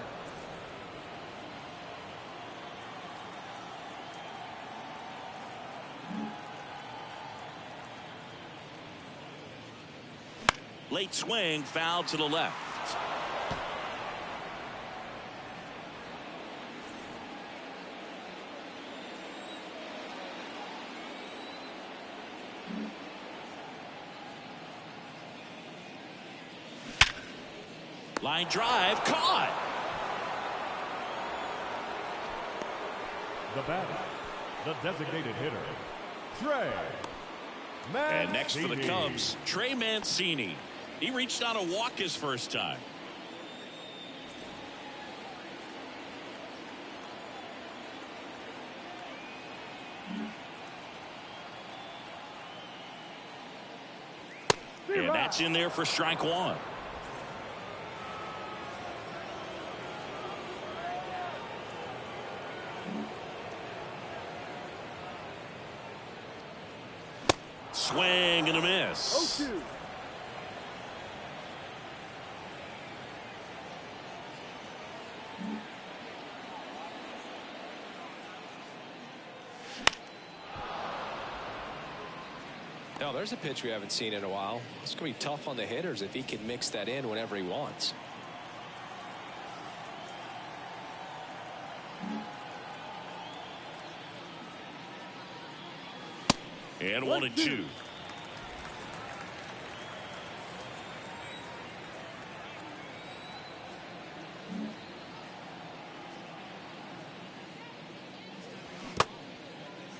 Late swing, foul to the left. Line drive, caught. The batter, the designated hitter, Trey Mancini. And next for the Cubs, Trey Mancini. He reached on a walk his first time. And that's in there for strike one. Swing and a miss. 0-2. Now, there's a pitch we haven't seen in a while. It's going to be tough on the hitters if he can mix that in whenever he wants. And 1-2.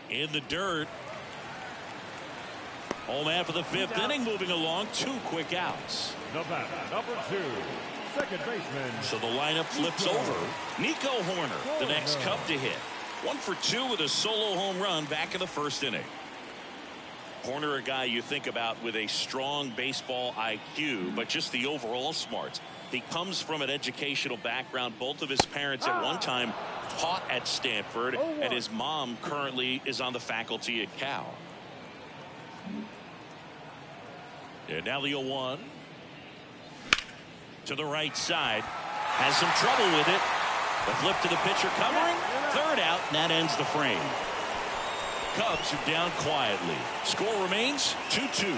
In the dirt. Home man for the fifth inning, moving along. 2 quick outs. The batter, number 2, second baseman. So the lineup flips over. Nico Horner, the next Cub to hit. 1 for 2 with a solo home run back in the first inning. Horner, a guy you think about with a strong baseball IQ, but just the overall smarts. He comes from an educational background. Both of his parents at one time taught at Stanford, and his mom currently is on the faculty at Cal. And now the 0-1. To the right side. Has some trouble with it. The flip to the pitcher covering. Third out, and that ends the frame. Cubs are down quietly. Score remains 2-2.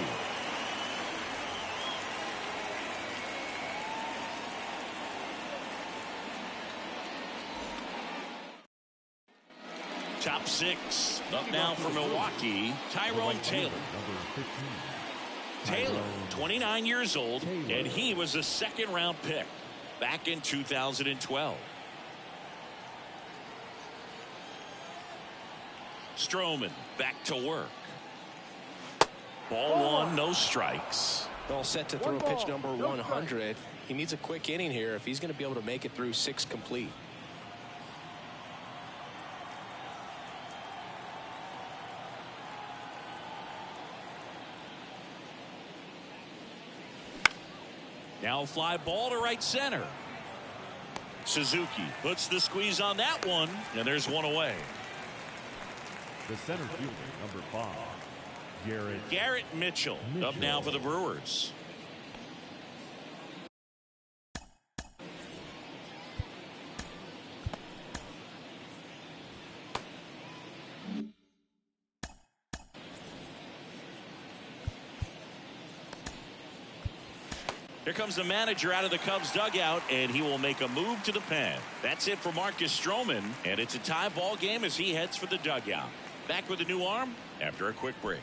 Top 6 up now for Milwaukee. Tyrone Taylor. Number 15. Taylor, 29 years old, and he was a second-round pick back in 2012. Stroman back to work. Ball 1, no strikes. All set to throw pitch number 100. He needs a quick inning here if he's going to be able to make it through 6 complete. Now fly ball to right center. Suzuki puts the squeeze on that one, and there's one away. The center fielder, number 5, Garrett Mitchell up now for the Brewers. Here comes the manager out of the Cubs dugout, and he will make a move to the pen. That's it for Marcus Stroman, and it's a tie ball game as he heads for the dugout. Back with a new arm after a quick break.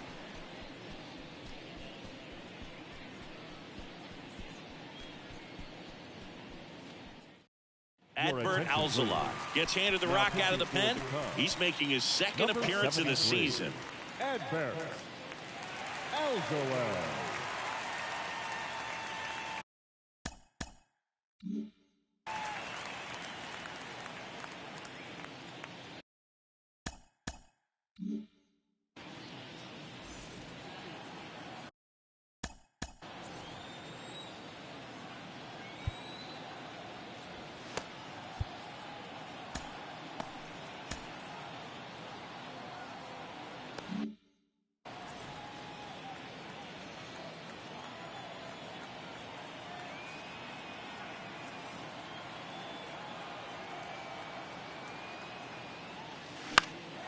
Adbert Alzolay gets handed the rock out of the pen. He's making his second appearance of the season. Adbert Alzolay.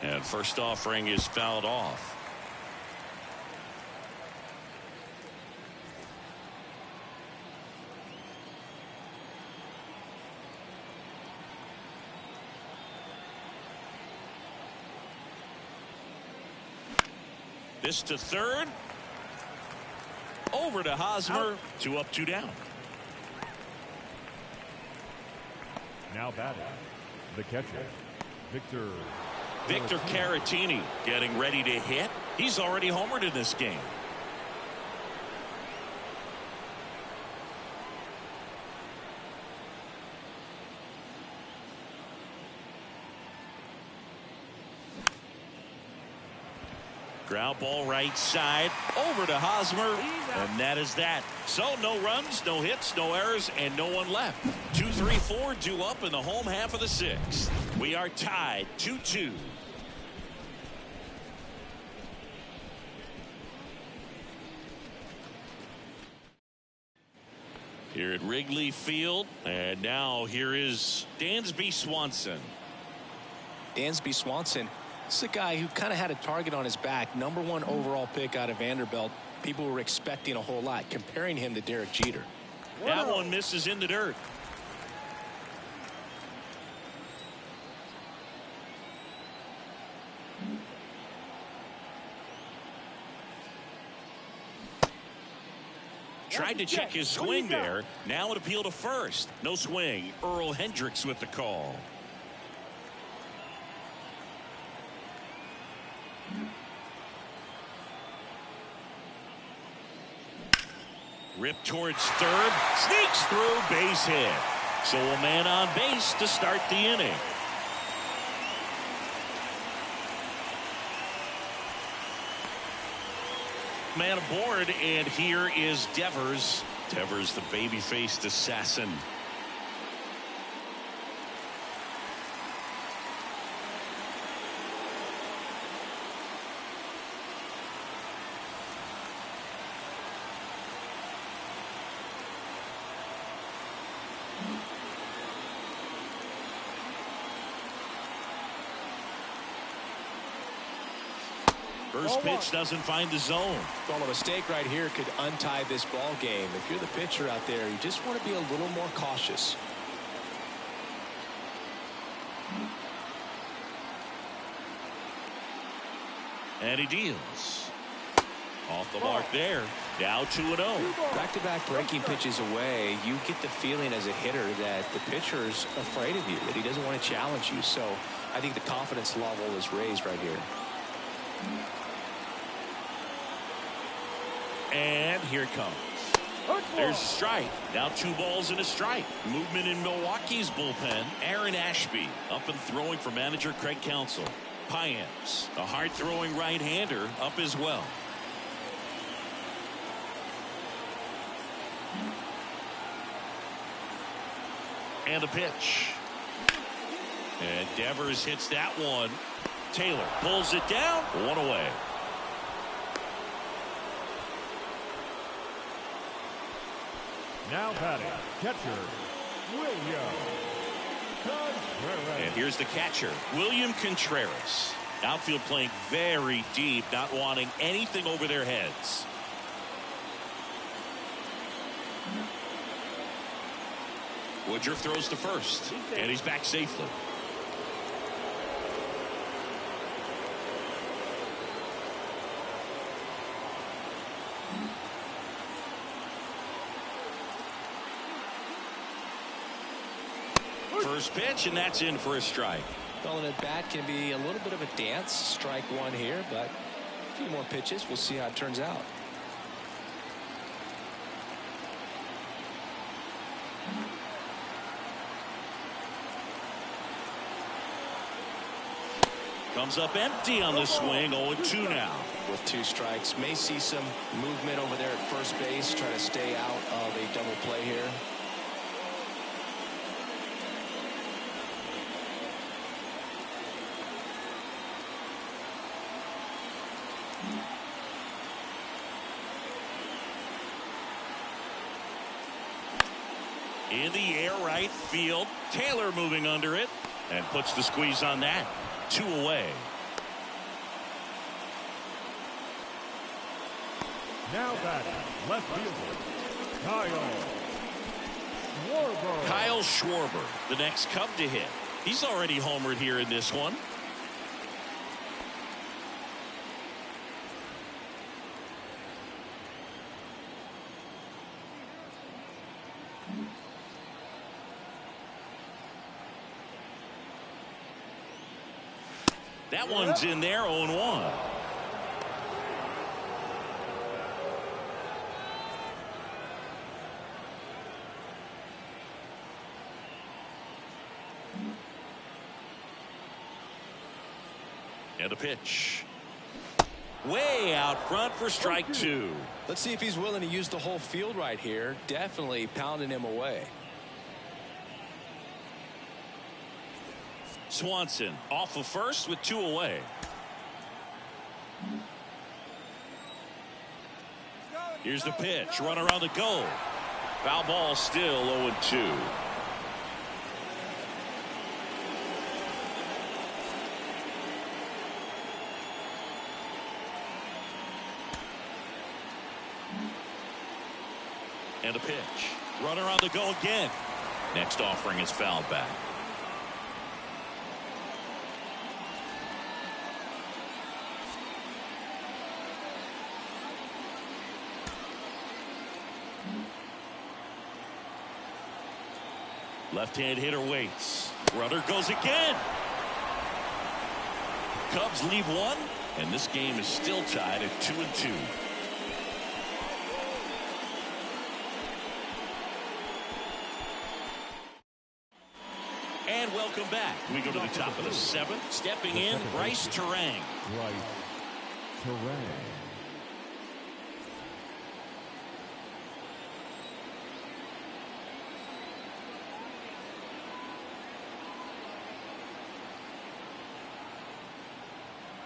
And first offering is fouled off. This to third. Over to Hosmer. 2 up, 2 down. Now batting, the catcher, Victor Caratini getting ready to hit. He's already homered in this game. Ground ball right side over to Hosmer, and that is that. So no runs, no hits, no errors, and no one left. 2, 3, 4 due up in the home half of the 6th. We are tied 2-2. Here at Wrigley Field, and now here is Dansby Swanson. Dansby Swanson, this is a guy who kind of had a target on his back. #1 overall pick out of Vanderbilt. People were expecting a whole lot, comparing him to Derek Jeter. That one misses in the dirt. Tried to check his swing there. Now an appeal to first. No swing. Earl Hendricks with the call. Ripped towards third. Sneaks through. Base hit. So a man on base to start the inning. Man aboard, and here is Devers. Devers, the baby-faced assassin. First pitch doesn't find the zone. Well, a mistake right here could untie this ball game. If you're the pitcher out there, you just want to be a little more cautious. And he deals. Off the mark there. Now 2-0. Back-to-back breaking pitches away, you get the feeling as a hitter that the pitcher's afraid of you, that he doesn't want to challenge you. So I think the confidence level is raised right here. And here it comes. There's a strike. Now 2 balls and a strike. Movement in Milwaukee's bullpen. Aaron Ashby up and throwing for manager Craig Counsell. Payams, a hard-throwing right-hander, up as well. And a pitch. And Devers hits that one. Taylor pulls it down. 1 away. Now batting, catcher, William Contreras. And here's the catcher, William Contreras. Outfield playing very deep, not wanting anything over their heads. Woodruff throws to first, and he's back safely. First pitch, and that's in for a strike. Calling it bat can be a little bit of a dance. Strike one here, but a few more pitches. We'll see how it turns out. Comes up empty on the swing. 0-2 now. With 2 strikes, may see some movement over there at first base. Try to stay out of a double play here. In the air, right field. Taylor moving under it and puts the squeeze on that. 2 away. Now batting, left fielder, Kyle Schwarber, the next Cub to hit. He's already homered here in this one. That one's in there, 0-1. And a pitch. Way out front for strike 2. Let's see if he's willing to use the whole field right here. Definitely pounding him away. Swanson off of first with 2 away. Here's the pitch. Run around the goal. Foul ball, still 0-2. And a pitch. Run around the goal again. Next offering is fouled back. Left-hand hitter waits. Runner goes again. Cubs leave 1, and this game is still tied at 2-2. And welcome back. We go to the top of the 7th. Stepping in, Bryce Terang.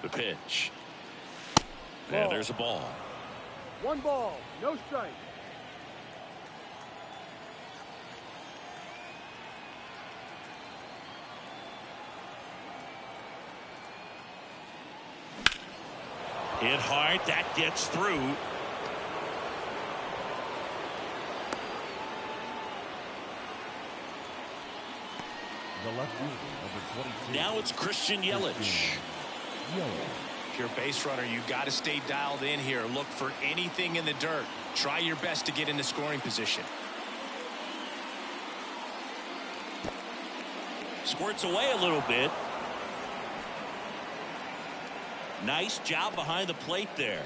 The pitch. And there's a ball. 1 ball, no strike. Hit hard, that gets through. the left fielder, number 22. Now it's Christian Yelich. If you're a base runner, you've got to stay dialed in here. Look for anything in the dirt. Try your best to get into scoring position. Squirts away a little bit. Nice job behind the plate there.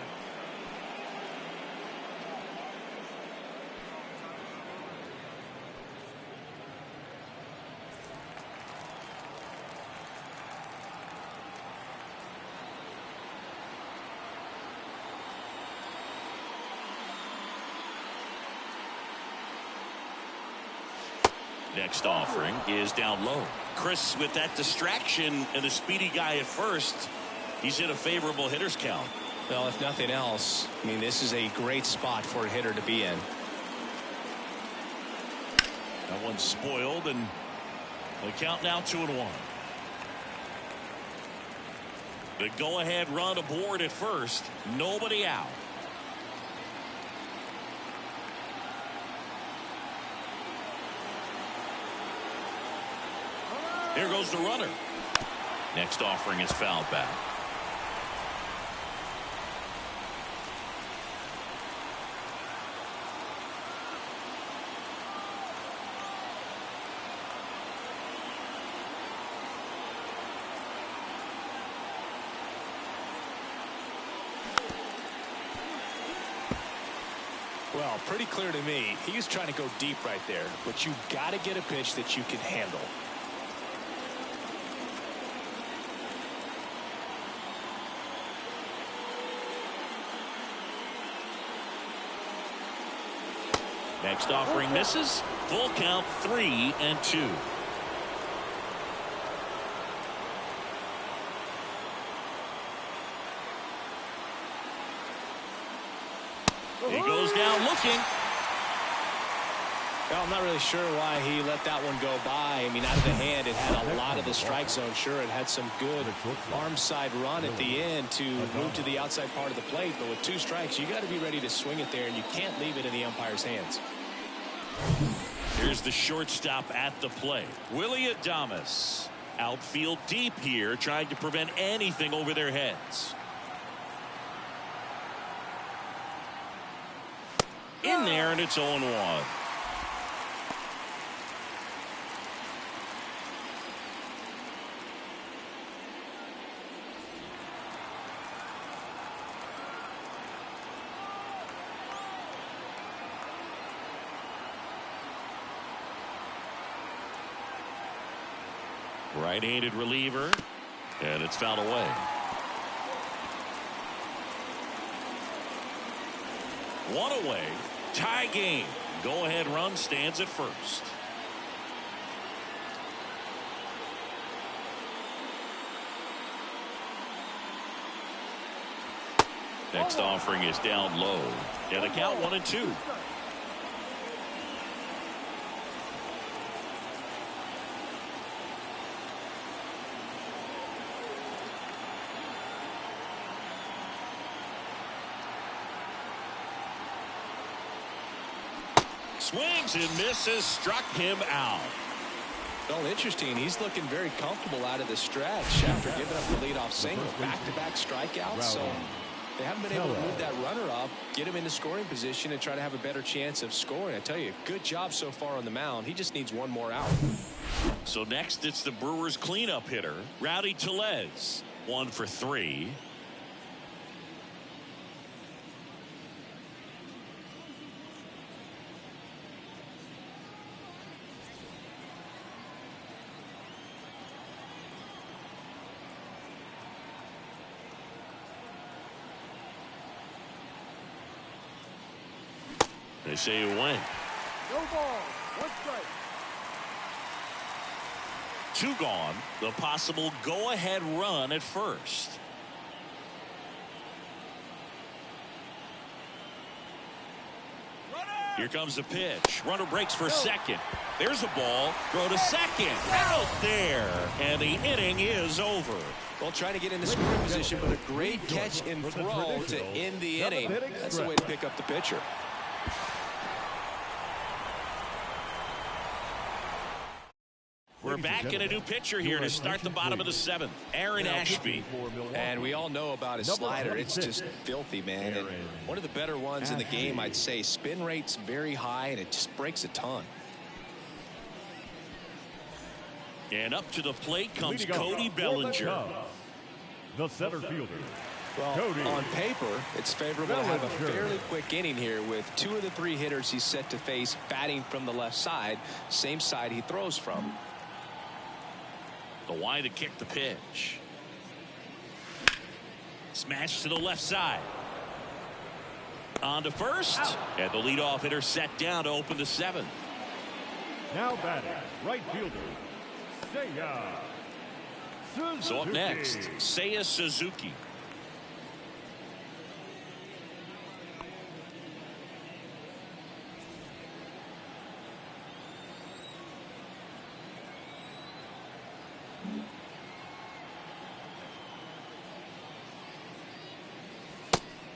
Next offering is down low. Chris, with that distraction and the speedy guy at first, he's in a favorable hitter's count. Well, if nothing else, I mean, this is a great spot for a hitter to be in. That one's spoiled, and the count now 2-1. The go-ahead run aboard at first. Nobody out. Here goes the runner. Next offering is fouled back. Well, pretty clear to me. He was trying to go deep right there, but you got to get a pitch that you can handle. Next offering misses. Full count, 3-2. He goes down looking. Well, I'm not really sure why he let that one go by. I mean, out of the hand, it had a lot of the strike zone. Sure, it had some good arm side run at the end to move to the outside part of the plate. But with 2 strikes, you got to be ready to swing it there, and you can't leave it in the umpire's hands. Here's the shortstop at the plate. Willie Adames. Outfield deep here, trying to prevent anything over their heads. In there, and it's 0-1. Right-handed reliever, and it's fouled away. One away, tie game. Go-ahead run stands at first. Next offering is down low, and the count 1-2. Swings and misses, struck him out. Well, interesting. He's looking very comfortable out of the stretch after giving up the leadoff single. Back-to-back strikeouts, so they haven't been able to move that runner up, get him into scoring position, and try to have a better chance of scoring. I tell you, good job so far on the mound. He just needs one more out. So next, it's the Brewers cleanup hitter, Rowdy Tellez. 1 for 3. They say he went. No ball. 1 strike. 2 gone. The possible go-ahead run at first. Here comes the pitch. Runner breaks for second. There's a ball. Throw to second. Out there. And the inning is over. Well, trying to get into scoring position, but a great catch and throw to end the inning. That's the way to pick up the pitcher. We're back in a new pitcher here to start the bottom of the 7th. Aaron Ashby. And we all know about his slider. It's just filthy, man. And one of the better ones in the game, I'd say. Spin rate's very high, and it just breaks a ton. And up to the plate comes Cody Bellinger. The center fielder. Well, on paper, it's favorable to have a fairly quick inning here with 2 of the 3 hitters he's set to face batting from the left side, same side he throws from. The wide to kick the pitch. Smash to the left side. On to first. And the leadoff hitter set down to open the 7th. Now batting, right fielder, Seiya Suzuki. So up next, Seiya Suzuki.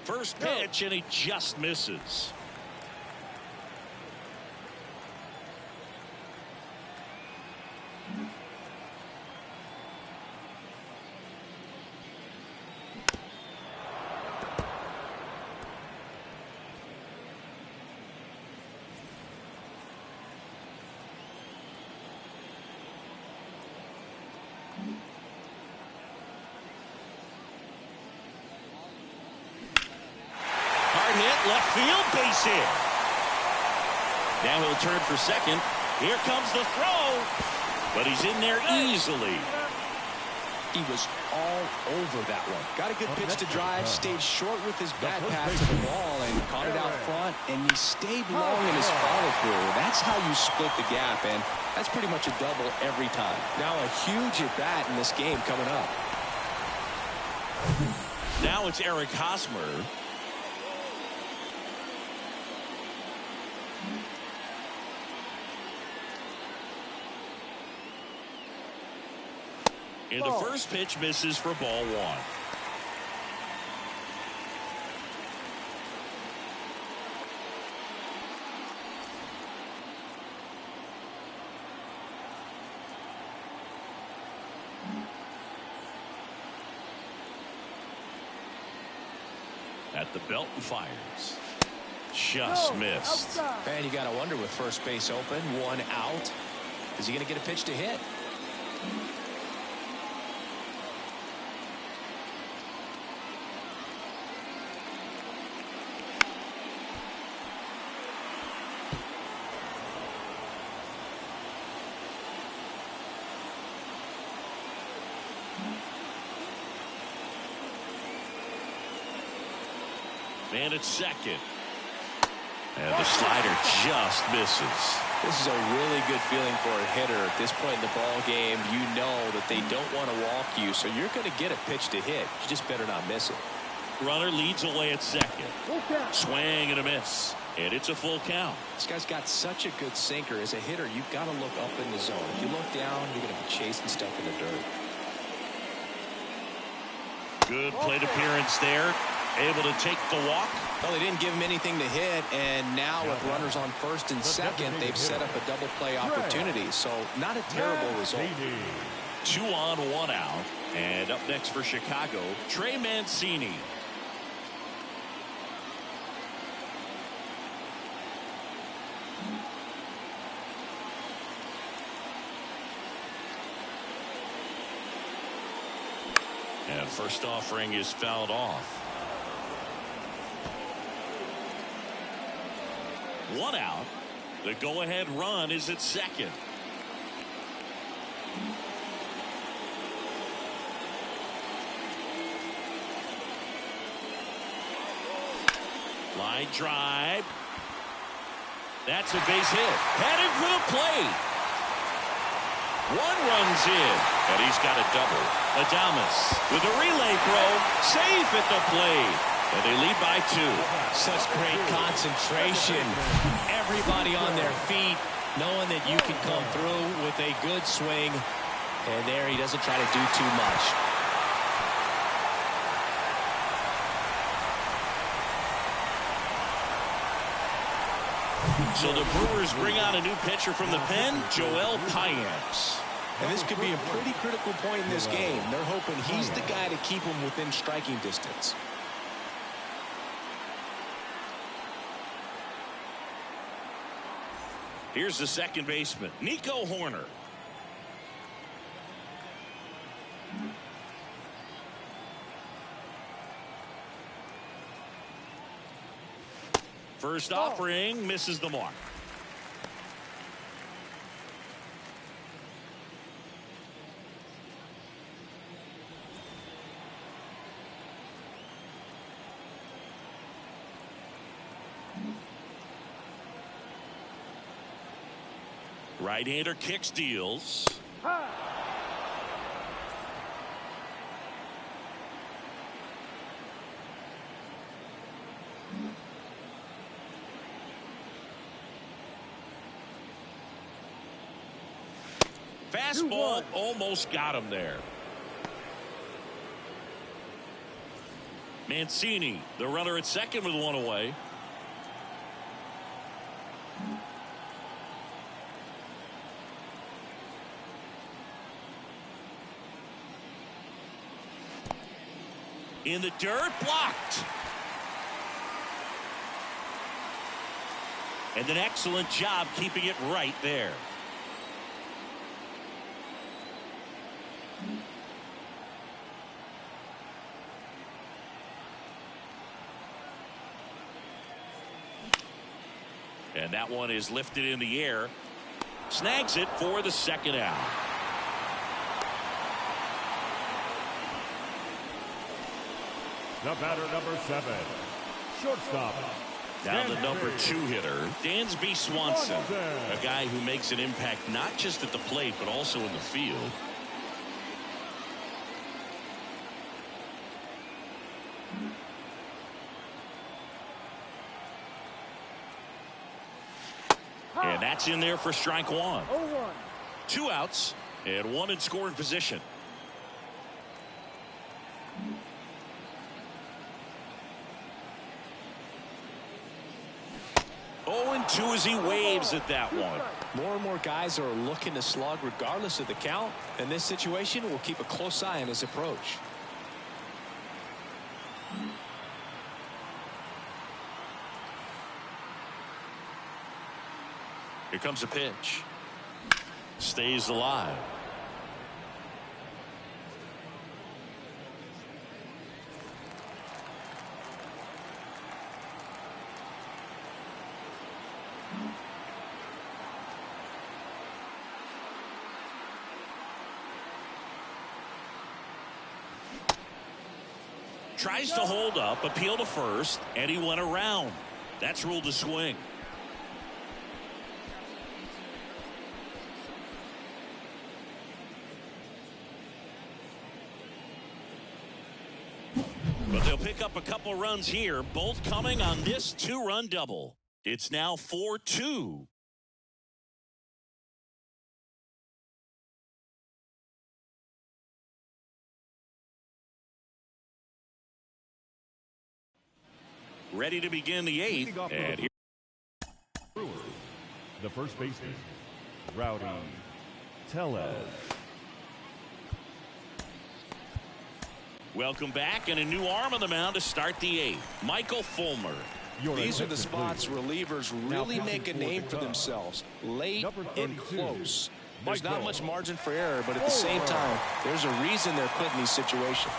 First pitch, and he just misses. hit, left field, base hit. Now he'll turn for second. Here comes the throw, but he's in there easily. He was all over that one. Got a good pitch to drive, stayed short with his bat path to the ball, and caught it out front, and he stayed long in his follow-through. That's how you split the gap, and that's pretty much a double every time. Now a huge at-bat in this game coming up. Now it's Eric Hosmer. And the first pitch misses for ball one. At the belt and fires. Just missed. And you got to wonder with first base open, one out. Is he going to get a pitch to hit? And it's second. And the slider just misses. This is a really good feeling for a hitter at this point in the ball game. You know that they don't want to walk you, so you're going to get a pitch to hit. You just better not miss it. Runner leads away at second. Swing and a miss. And it's a full count. This guy's got such a good sinker. As a hitter, you've got to look up in the zone. If you look down, you're going to be chasing stuff in the dirt. Good plate appearance there. Able to take the walk. Well, they didn't give him anything to hit, and now with runners on first and second, they've set up a double play opportunity. So not a terrible result. 2 on, 1 out. And up next for Chicago, Trey Mancini. And first offering is fouled off. 1 out. The go-ahead run is at second. Line drive. That's a base hit. Headed for the plate. 1 runs in, and he's got a double. Adames with a relay throw, safe at the plate, and they lead by 2. Such great concentration. Everybody on their feet, knowing that you can come through with a good swing, and there he doesn't try to do too much. So the Brewers bring on a new pitcher from the pen, Joel Payamps. And this could be a pretty critical point in this game. They're hoping he's the guy to keep them within striking distance. Here's the second baseman, Nico Horner. First offering misses the mark. Right-hander kicks, deals. Fastball almost got him there. Mancini, the runner at second with 1 away. In the dirt, blocked. And an excellent job keeping it right there. And that one is lifted in the air. Snags it for the second out. The batter, number 7, shortstop. Now the number 2 hitter, Dansby Swanson, a guy who makes an impact not just at the plate but also in the field. And that's in there for strike 1. 0-1. 2 outs and 1 in scoring position. 0-2 as he waves at that one. More and more guys are looking to slug regardless of the count. In this situation, we'll keep a close eye on his approach. Here comes a pitch. Stays alive. Tries to hold up, appeal to first, and he went around. That's ruled a swing. But they'll pick up a couple runs here, both coming on this 2-run double. It's now 4-2. Ready to begin the 8th. And here Brewers, the first baseman, Rowdy Tellez. welcome back, and a new arm on the mound to start the 8th. Michael Fulmer. These are the spots relievers really make a name for themselves. Late and close. There's not much margin for error, but at the same time, there's a reason they're put in these situations.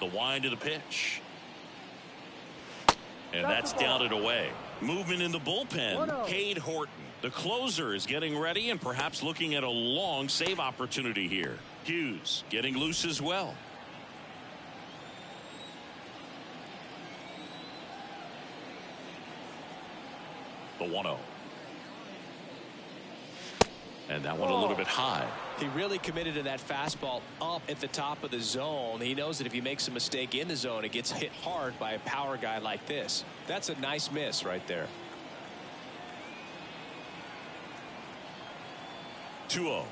The wind of the pitch. And that's down and away. Movement in the bullpen. Cade Horton, the closer, is getting ready and perhaps looking at a long save opportunity here. Hughes getting loose as well. The 1-0. And that one a little bit high. He really committed to that fastball up at the top of the zone. He knows that if he makes a mistake in the zone, it gets hit hard by a power guy like this. That's a nice miss right there. 2-0.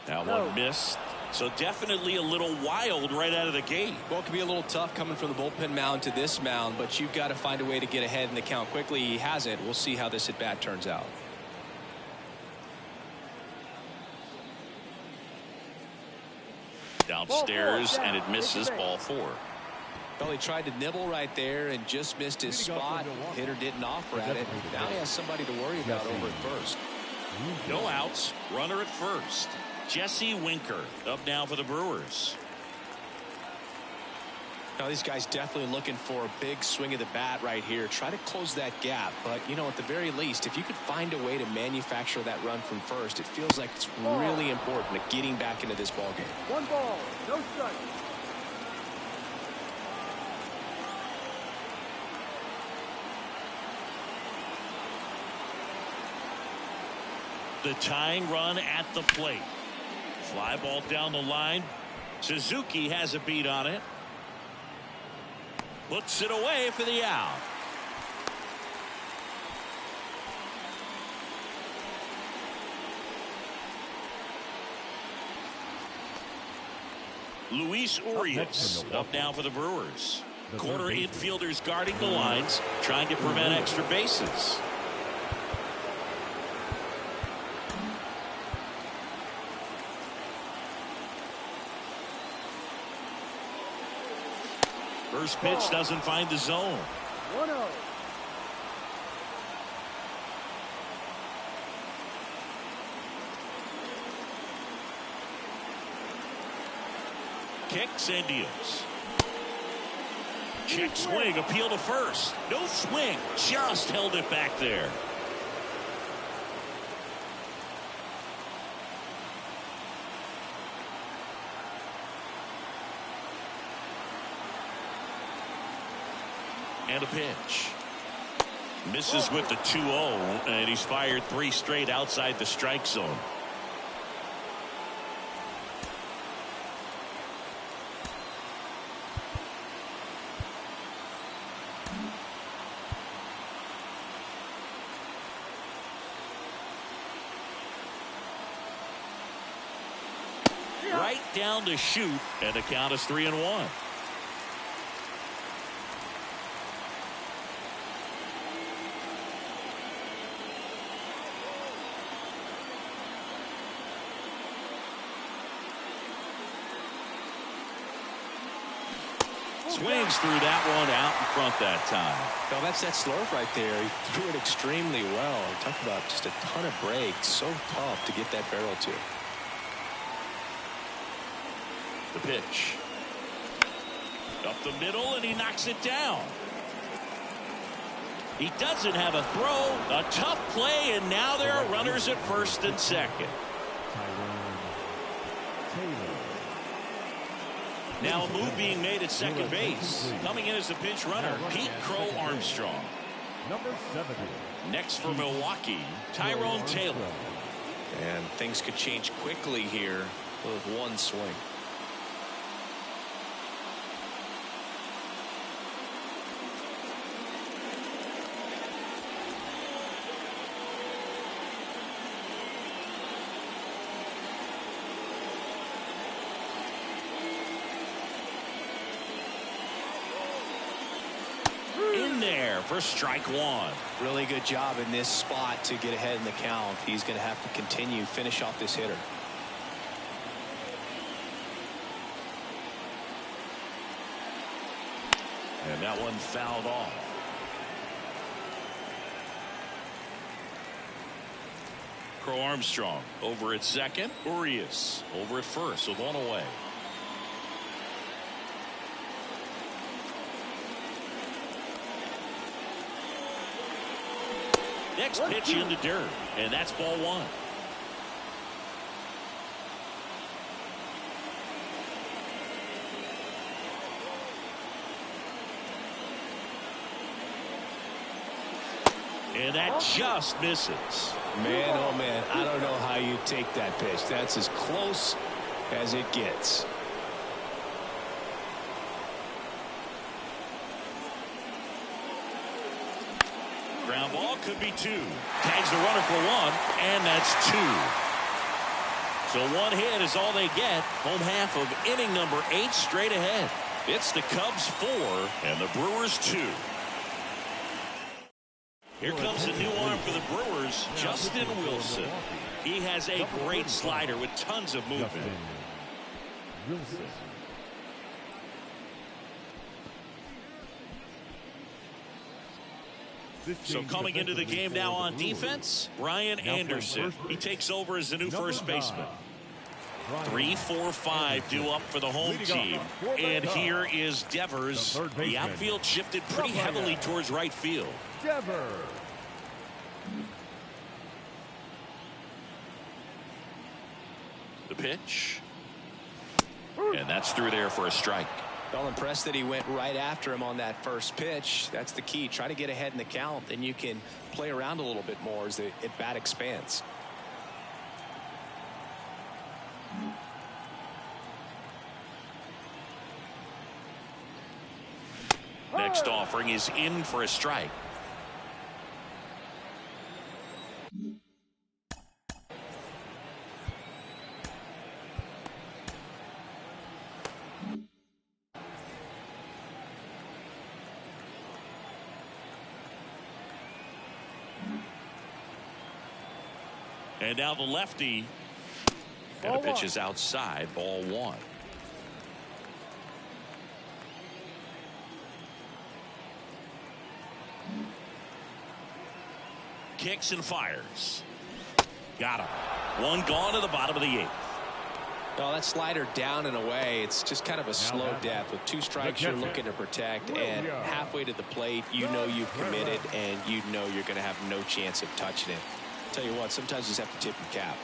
That one missed. So definitely a little wild right out of the gate. Well, it can be a little tough coming from the bullpen mound to this mound, but you've got to find a way to get ahead in the count quickly. He hasn't. We'll see how this at bat turns out. Downstairs, and it misses. Ball 4. Well, he tried to nibble right there and just missed his spot. Hitter didn't offer at it. Now he has somebody to worry about over at first. No outs. Runner at first. Jesse Winker up now for the Brewers. Now these guys definitely looking for a big swing of the bat right here. Try to close that gap. But, you know, at the very least, if you could find a way to manufacture that run from first, it feels like it's really important to getting back into this ballgame. 1 ball, no strike. The tying run at the plate. Fly ball down the line. Suzuki has a beat on it. Puts it away for the out. Luis Urias up now for the Brewers. Corner infielders guarding the lines, trying to prevent extra bases. First pitch doesn't find the zone. 1-0. Kicks and deals. Check swing, appeal to first. No swing, just held it back there. And a pitch. Misses with the 2-0, and he's fired 3 straight outside the strike zone. Right down to shoot, and the count is 3-1. Swings through that one out in front that time. Well, that's that slurve right there. He threw it extremely well. Talk about just a ton of breaks. So tough to get that barrel to. The pitch. Up the middle, and he knocks it down. He doesn't have a throw. A tough play, and now there are runners at first and second. Now a move being made at second base. Coming in as the pinch runner, Pete Crow Armstrong. Number 70. Next for Milwaukee, Tyrone Taylor. And things could change quickly here with one swing. In there for strike one. Really good job in this spot to get ahead in the count. He's going to have to continue, finish off this hitter. And that one fouled off. Crow Armstrong over at second. Urias over at first with one away. Next pitch into dirt, and that's ball one. And that just misses. Man, oh man, I don't know how you take that pitch. That's as close as it gets. Ground ball could be 2. Tags the runner for 1, and that's 2. So 1 hit is all they get. Home half of inning number 8 straight ahead. It's the Cubs 4 and the Brewers 2. Here comes a new arm for the Brewers, Justin Wilson. He has a great slider with tons of movement. So coming into the game now on defense, Brian Anderson. He takes over as the new first baseman. 3, 4, 5 due up for the home team. And here is Devers. The outfield shifted pretty heavily towards right field. Devers. The pitch. And that's through there for a strike. Well, impressed that he went right after him on that first pitch. That's the key. Try to get ahead in the count. Then you can play around a little bit more as the at-bat expands. Next offering is in for a strike. And now the lefty. And the pitch is outside, ball 1. Kicks and fires. Got him. One gone to the bottom of the 8th. No, that slider down and away. It's just kind of a slow death. With 2 strikes, you're looking to protect, and halfway to the plate, you know you've committed, and you know you're going to have no chance of touching it. Tell you what, sometimes you just have to tip your cap.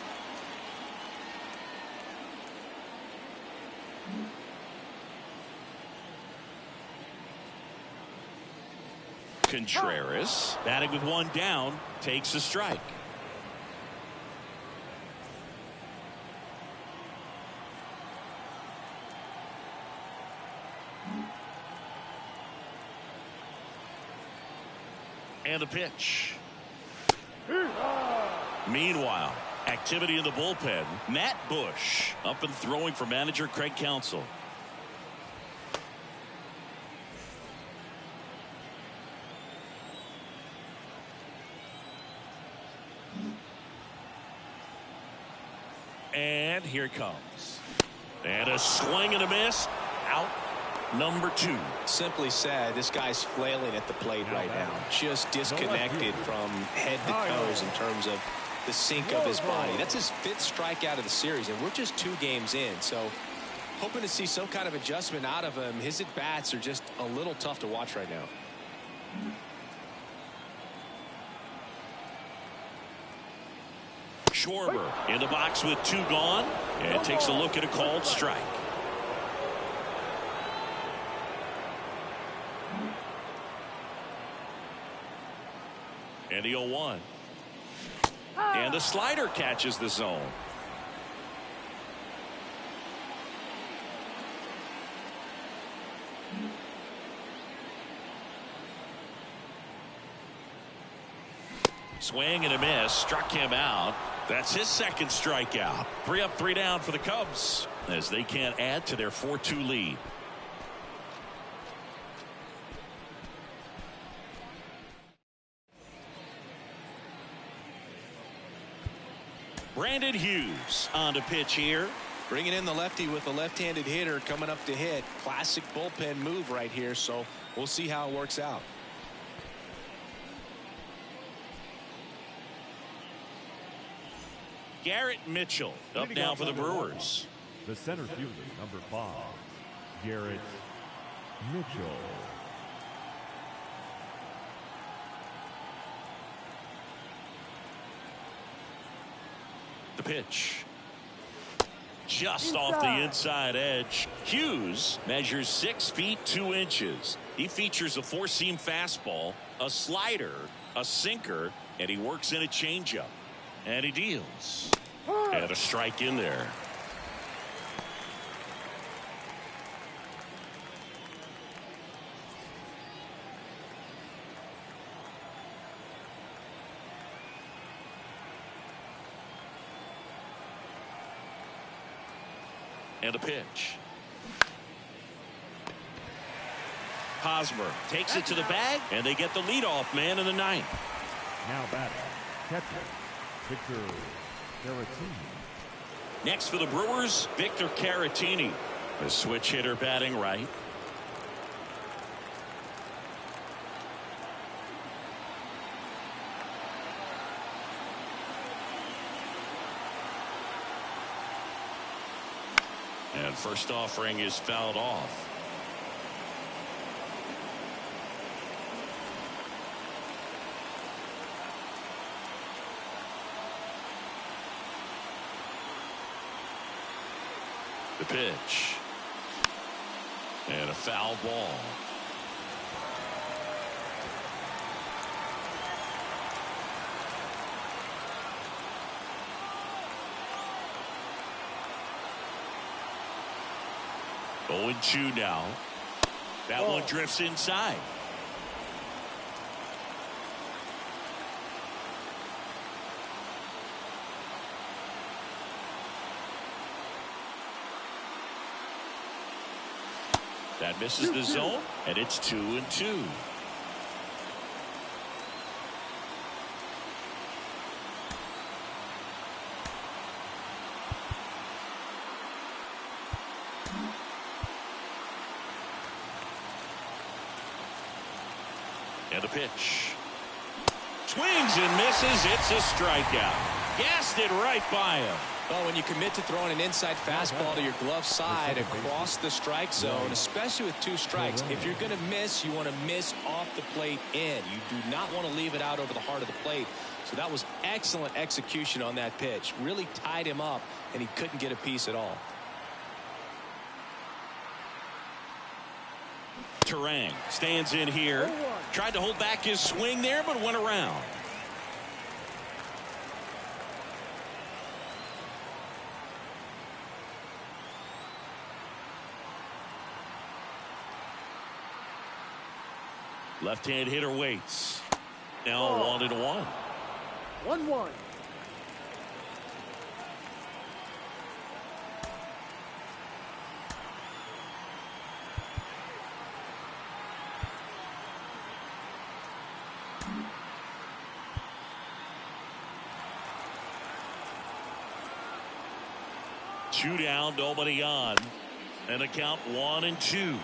Contreras, batting with 1 down, takes a strike. And a pitch. Meanwhile, activity in the bullpen. Matt Bush up and throwing for manager Craig Counsell. And here it comes. And a swing and a miss. Out number 2. Simply said, this guy's flailing at the plate right now. Just disconnected from head to toes in terms of the sink of his body. That's his 5th strikeout of the series, and we're just 2 games in. So hoping to see some kind of adjustment out of him. His at-bats are just a little tough to watch right now. Schwarber in the box with 2 gone, and takes a look at a called strike. And the 0-1. And the slider catches the zone. Swing and a miss. Struck him out. That's his 2nd strikeout. 3 up, 3 down for the Cubs as they can't add to their 4-2 lead. Brandon Hughes on to pitch here. Bringing in the lefty with a left-handed hitter coming up to hit. Classic bullpen move right here, so we'll see how it works out. Garrett Mitchell up now for the Brewers. The center fielder, number 5, Garrett Mitchell. The pitch. Just off the inside edge. Hughes measures 6 feet 2 inches. He features a 4-seam fastball, a slider, a sinker, and he works in a changeup. And he deals. And a strike in there. And a pitch. Hosmer takes it to the bag, and they get the leadoff man in the 9th. Now batting, catcher, Victor Caratini. Next for the Brewers, Victor Caratini, a switch hitter batting right. And first offering is fouled off. The pitch. And a foul ball. Oh, 0-2 now. That one drifts inside. That misses the zone, and it's 2-2. And the pitch. Swings and misses. It's a strikeout. Gassed it right by him. Well, when you commit to throwing an inside fastball to your glove side across the strike zone, especially with 2 strikes, if you're going to miss, you want to miss off the plate in. You do not want to leave it out over the heart of the plate. So that was excellent execution on that pitch. Really tied him up, and he couldn't get a piece at all. Terang stands in here. Tried to hold back his swing there, but went around. Left-hand hitter waits. Now 1-1. 1-1. Two down, nobody on. And a count 1-2.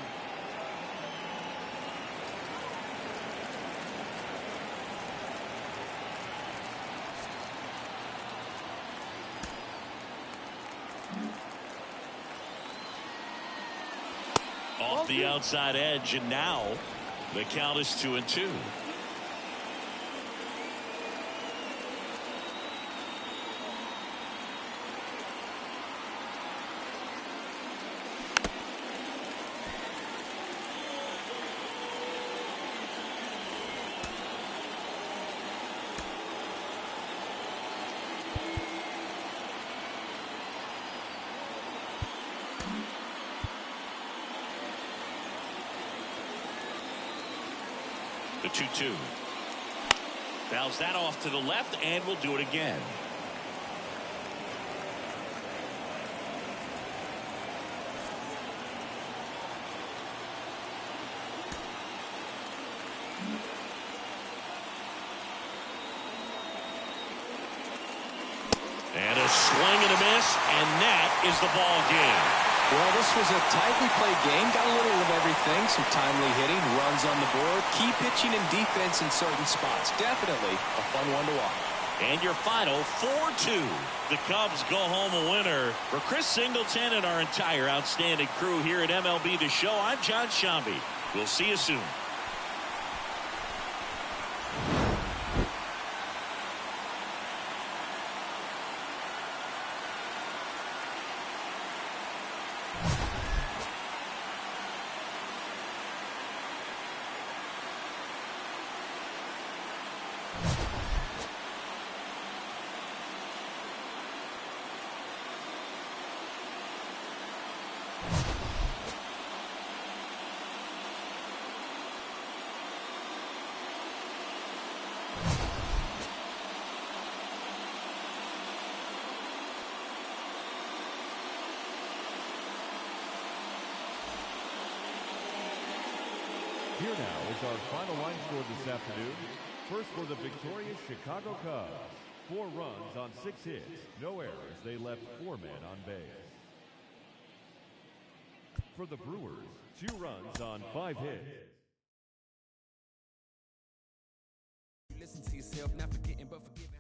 Off the outside edge, and now the count is 2-2. The 2-2. Fouls that off to the left, and we'll do it again. And a swing and a miss, and that is the ball game. Well, this was a tightly played game. Got a little of everything. Some timely hitting, runs on the board, key pitching and defense in certain spots. Definitely a fun one to watch. And your final 4-2. The Cubs go home a winner. For Chris Singleton and our entire outstanding crew here at MLB The Show, I'm John Shambi. We'll see you soon. Here now is our final line score this afternoon. First for the victorious Chicago Cubs. 4 runs on 6 hits. No errors. They left 4 men on base. For the Brewers, 2 runs on 5 hits. Listen to yourself, not forgetting but forgiving.